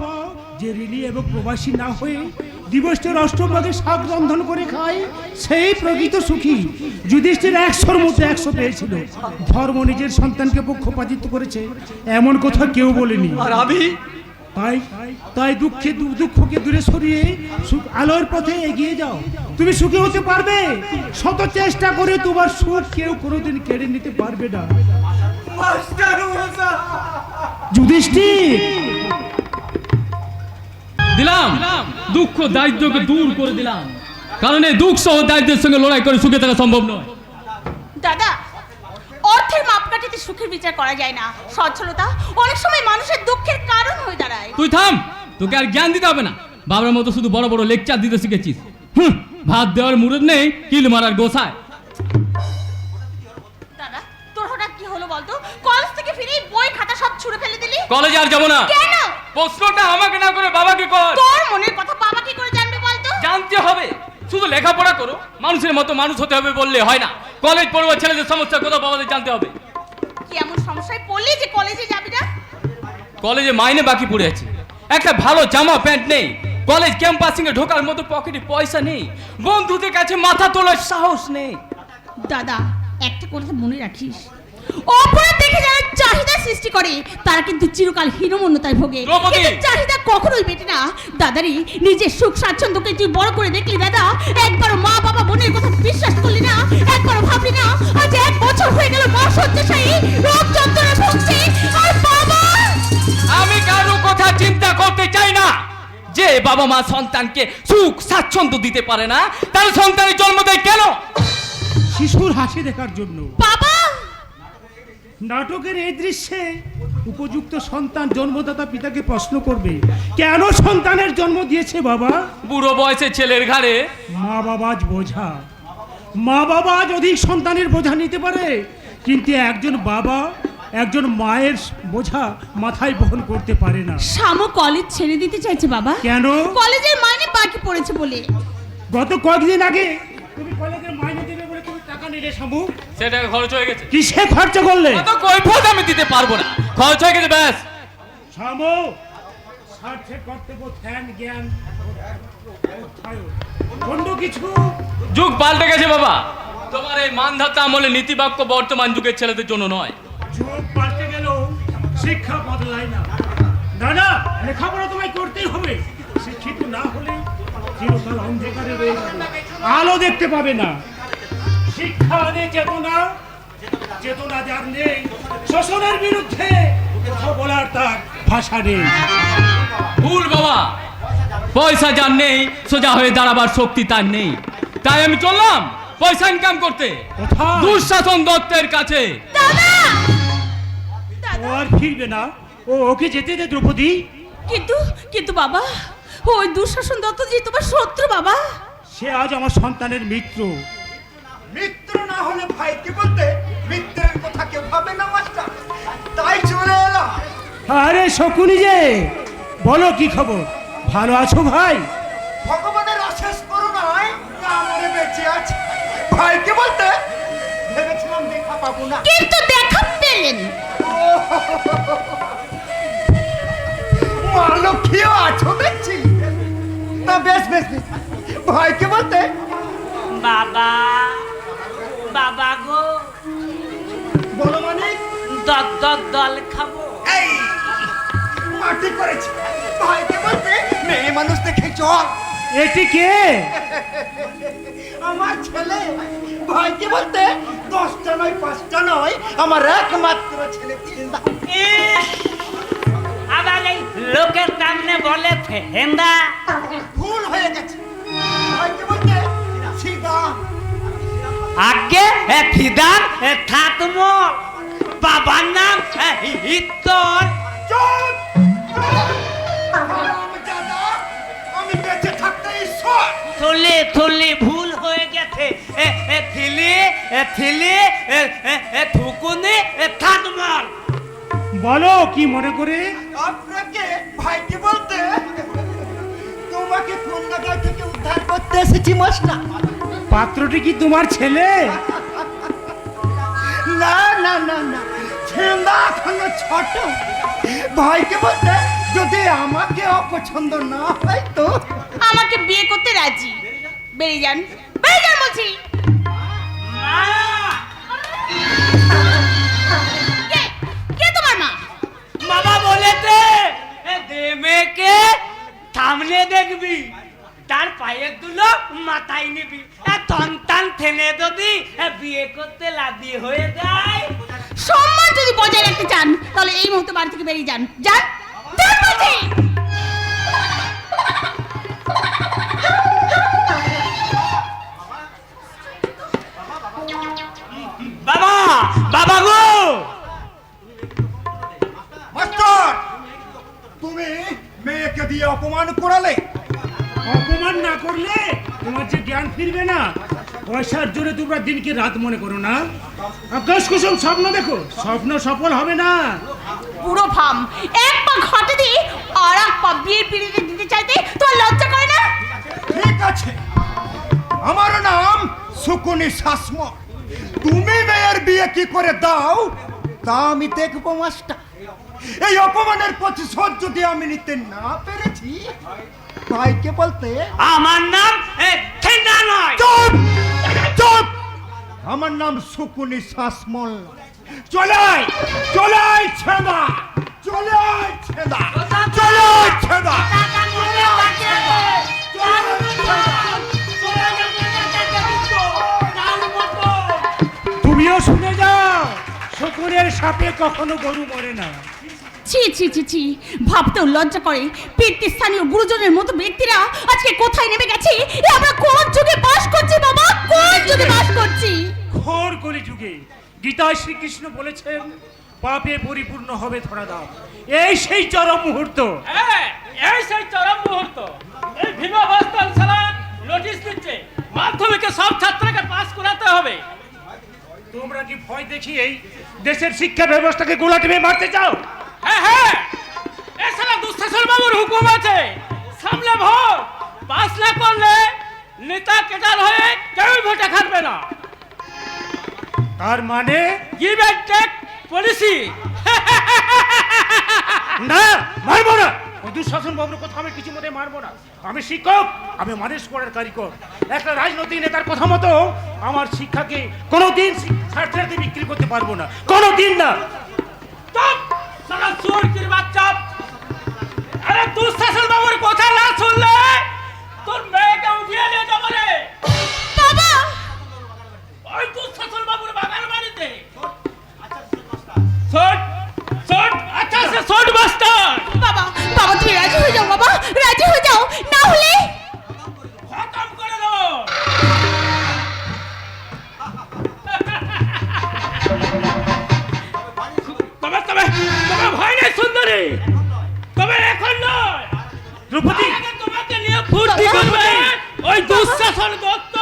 যে ঋণী এবং প্রবাসী না হয়ে দিবসের অষ্টভাগে শাক রন্ধন করে খায়, সেই প্রকৃত সুখী। যুধিষ্ঠির 100-র মধ্যে 100 পেয়েছিল। ধর্ম নিজের সন্তানকে পক্ষপাতিত্ব করেছে এমন কথা কেউ বলেনি। আর আমি তাই তাই দুঃখকে দূরে সরিয়ে সুখ আলোর পথে এগিয়ে যাও, তুমি সুখী হতে পারবে। শত চেষ্টা করে তোমার সুখ কেউ কোনোদিন কেড়ে নিতে পারবে না। মাস্টার মশাই, যুধিষ্ঠির, দিলাম দুঃখ দারিদ্রকে দূর করে দিলাম, কারণ এই দুঃখ সহ দারিদ্রের সঙ্গে লড়াই করে সুখে থাকা সম্ভব নয়। দাদা, অর্থের মাপকাঠিতে সুখের বিচার করা যায় না, সচ্ছলতা অনেক সময় মানুষের দুঃখের কারণ হয়ে দাঁড়ায়। তুই থাম, তোকে আর জ্ঞান দিতে হবে না, বাবার মতো শুধু বড় বড় লেকচার দিতে শিখেছিস। ভাত দেওয়ার মুরদ নেই, কিল মারার গোসায়। দাদা, তোর হঠাৎ কি হলো বলতো? কলেজ থেকে ফিরে বই খাতা সব ছুঁড়ে ফেলে দিলি। কলেজে আর যাবো না। কেন? প্রশ্নটা আমাকে না করে বাবাকে কর। তোর মনের কথা বাবা কি করে জানবে বলতো? জানতে হবে, শুধু লেখাপড়া করো, মানুষের মতো মানুষ হতে হবে বললে হয় না। কলেজ পড়ুয়া ছেলেদের সমস্যার কথা বাবাদের জানতে হবে। কি এমন সমস্যায় পড়লি যে কলেজে যাবি না? কলেজে মাইনে বাকি পড়ে আছে, একটা ভালো জামা প্যান্ট নেই, কলেজ ক্যাম্পাসিং এ ঢোকার মতো পকেটে পয়সা নেই, বন্ধুদের কাছে মাথা তোলার সাহস নেই। দাদা, একটা কথা মনে রাখিস, অপরাধ দেখে যারা চাহিদা সৃষ্টি করে তারা কিন্তু চিরকাল হীনমন্যতায় ভোগে, কিন্তু চাহিদা কখনোই মেটে না। দাদারি, নিজের সুখ স্বাচ্ছন্দ্যকে তুই বড় করে দেখলি দাদা, একবারও মা বাবা বোনের কথা বিশ্বাস করলি না, একবারও ভাবলি না আজ 1 বছর হয়ে গেল মা শয্যাশায়ী, রোগ যন্ত্রণায় ভুগছে, আর বাবা। আমি কারো কথা চিন্তা করতে চাই না। যে বাবা মা সন্তানকে সুখ স্বাচ্ছন্দ্য দিতে পারে না, তার সন্তানের জন্ম দেয় কেন? শিশুর হাসি দেখার জন্য। বাবা, নাটকের এই দৃশ্যে উপযুক্ত সন্তান জন্মদাতা পিতাকে প্রশ্ন করবে, কেন সন্তানের জন্ম দিয়েছে বাবা? বুড়ো বয়সে ছেলের ঘাড়ে মা বাবা আজ বোঝা, মা বাবা আজ অধিক সন্তানের বোঝা নিতে পারে, কিন্তু একজন বাবা একজন মায়ের বোঝা মাথায় বহন করতে পারে না। শামু কলেজ ছেড়ে দিতে চাইছে বাবা। কেন? কলেজের মাইনে বাকি পড়েছে বলে। গত কয়েকদিন আগে তুমি কলেজের মাইনে দেবে বলে তুমি টাকা নিলে শামু, সেটা খরচ হয়ে গেছে। কিসে খরচ করলে? কত কৈফিয়ত আমি দিতে পারবো না, খরচ হয়ে গেছে ব্যাস। শামু, স্বার্থে কর্তব্য, ধ্যান জ্ঞান অন্য কিছু। যুগ পাল্টে গেছে বাবা, তোমার এই মানধাতা আমলে নীতিবাক্য বর্তমান যুগের ছেলেদের জন্য নয়। যুগ পাল্টে গেল, শিক্ষা বদলায় না। দাদা, লেখাপড়া তোমায় করতেই হবে। শিক্ষিত না হলে চিরকাল অন্ধকারে রয়ে যাবে, আলো দেখতে পাবে না। শিক্ষা আনে চেতনা, চেতনা যার নেই, শোষণের বিরুদ্ধে কথা বলার তার ভাষা নেই। ভুল বাবা, পয়সা যার নেই সোজা হয়ে দাঁড়াবার শক্তি তার নেই। তাই আমি চললাম পয়সা ইনকাম করতে কোথায়? দুঃশাসন দত্তের কাছে। ও আর ফিরবে না, ওকে যেতে দে দ্রৌপদী। কিন্তু বাবা, ওই দুঃশাসন দত্ত যে তোমার শত্রু বাবা। সে আজ আমার সন্তানের মিত্র। মিত্র না হলে ভাইকে বলতে মিত্রের কথা কেউ ভাবে না মাস্টার, তাই চলে এলাম। আরে শকুনি যে, বলো কি খবর? ভালো আছো ভাই? ভগবানের অশেষ করুণায় আমারে বেঁচে আছে। ভাইকে বলতে ভেবেছিলাম দেখা পাবো না, কিন্তু দেখা পেলেন। মা লক্ষ্মীও আছো দেখছি। না বেশ বেশ বেশ, ভাইকে বলতে বাবা, বাবা গো, বলো মানে দল খাবো। এই মাটি করেছে। ভাইকে বলতে মেয়ে মানুষ দেখে চল। এটি কে? আমার ছেলে। ভাইকে বলতে 10টা নয় 5টা নয়, আমার একমাত্র ছেলে ফেন্দা। আবার এই লোকের সামনে বলে ফেন্দা। ভুল হয়ে গেছে। ভাইকে বলতে সিধা। আগে ফিদান থাকমো, বাবার নাম ইত্তর। চুপ! হারামজাদা, আমি বেঁচে থাকতে ঈশ্বর। থলি ভুল হয়ে গেছে। থিলি থুকুনি থাকমর। বলো কি মনে করে? আপনাকে ভাইকে বলতে তোমাকে কোন জায়গা থেকে উদ্ধার করতে এসেছি মাস্টার। পাত্রটি কি তোমার ছেলে? না না না না, ছেন্দা এখনো ছোট। ভাইকে বলতে যদি আমাকে অপছন্দ না হয় তো আমাকে বিয়ে করতে রাজি। বেরিয়ে যান বলছি। কে তোমার মা? বাবা বলেছে দে মেয়েকে সামনে দেখবি, তার পায়ের দুলো মাথায় নিবি। সন্তান থেনে যদি বিয়ে করতে লাদি হয়ে যায়। সম্মান যদি বজায় রাখতে চান তাহলে এই মুহূর্তে বাড়ি থেকে বেরিয়ে যান। যান বলছি। বাবা, বাবা গো, মাস্টার তুমি মেয়েকে দিয়ে অপমান করালে। অপমান না করলে তোমার যে জ্ঞান ফিরবে না। পয়সার জোরে তোমরা দিনকে রাত মনে করো না। আকাশ কুসুম স্বপ্ন দেখো, স্বপ্ন সফল হবে না। পুরো ফার্ম এক পা ঘাটে দিয়ে আর এক পা বিয়ের পিড়িতে দিতে চাইতে তোমার লজ্জা করে না? ঠিক আছে, আমার নাম শকুনি শাসমল। তুমি মেয়ের বিয়ে কি করে দাও তা আমি দেখবো মাস্টার। এই অপমানের প্রতিশোধ যদি আমি নিতে না পেরেছি, ভাইকে বলতে আমার নাম ঠেঙ্গা নয়। চুপ চুপ, আমার নাম শকুনি শাসমল। চলাই চলাই ছেদা, চলাই ছেদা, চলাই ছেদা। তুমিও শুনে যাও, শকুনের সাপে কখনো গরু মরে না। ছি ছি ছি ছি, ভাবতেও লজ্জা করে। স্থানীয় গুরুজনের মতো ব্যক্তিরা আজকে কোথায় নেমে গেছে। আমরা কোন যুগে বাস করছি বাবা, কোন যুগে বাস করছি? ঘোর কলি যুগে। গীতায় শ্রীকৃষ্ণ বলেছেন, পাপে পরিপূর্ণ হবে ধরাধাম। এই সেই চরম মুহূর্ত। এই সেই চরম মুহূর্ত। এই ভীমা বাস্তান সালা নোটিশ দিচ্ছে মাধ্যমিকে সব ছাত্রকে পাস করাতে হবে। তোমরা কি ভয় দেখিয়ে এই দেশের শিক্ষা ব্যবস্থাকে গোলা টিপে মারতে চাও? হ্যাঁ এই সালা দুঃশাসন বাবুর হুকুম আছে, সামলে ভোট। পাস না করলে নেতা কেটাল হয়ে কেউ ভোটে খাটবে না। তার মানে গিভ অ্যান্ড টেক পলিসি। না, মারবো না। ওই দুঃশাসন বাবুর কথা আমি কিছু মতে মারবো না। আমি শিক্ষক, আমি মানুষ করার কারিগর। একটা রাজনৈতিক নেতার কথা মতো আমার শিক্ষাকে কোনোদিন স্বার্থার্থে বিক্রি করতে পারবো না, কোনোদিন না। চুপ সালা চোরকির বাচ্চা। আরে দুঃশাসন বাবুর কথা না শুনলে তোর মেয়েকে উঠিয়ে নিয়ে যাবো রে। বাবা ওই দুঃশাসন বাবুর বাগান বাড়িতে শর্ট শর্ট আচ্ছা সে শর্ট মাস্টার। বাবা বাবা তুমি রাজি হয়ে যাও, বাবা রাজি হয়ে যাও, না হলে খতম করে দেবো। তবে তবে তবে ভয় নেই সুন্দরী, তবে এখন নয়। দ্রৌপদী, আগে তোমাকে নিয়ে ফুর্তি করবে ওই দুঃশাসন দত্ত,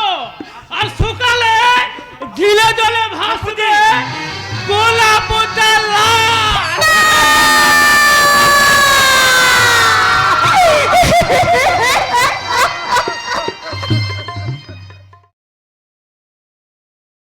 আর সকালে গিলে জলে ভাসবে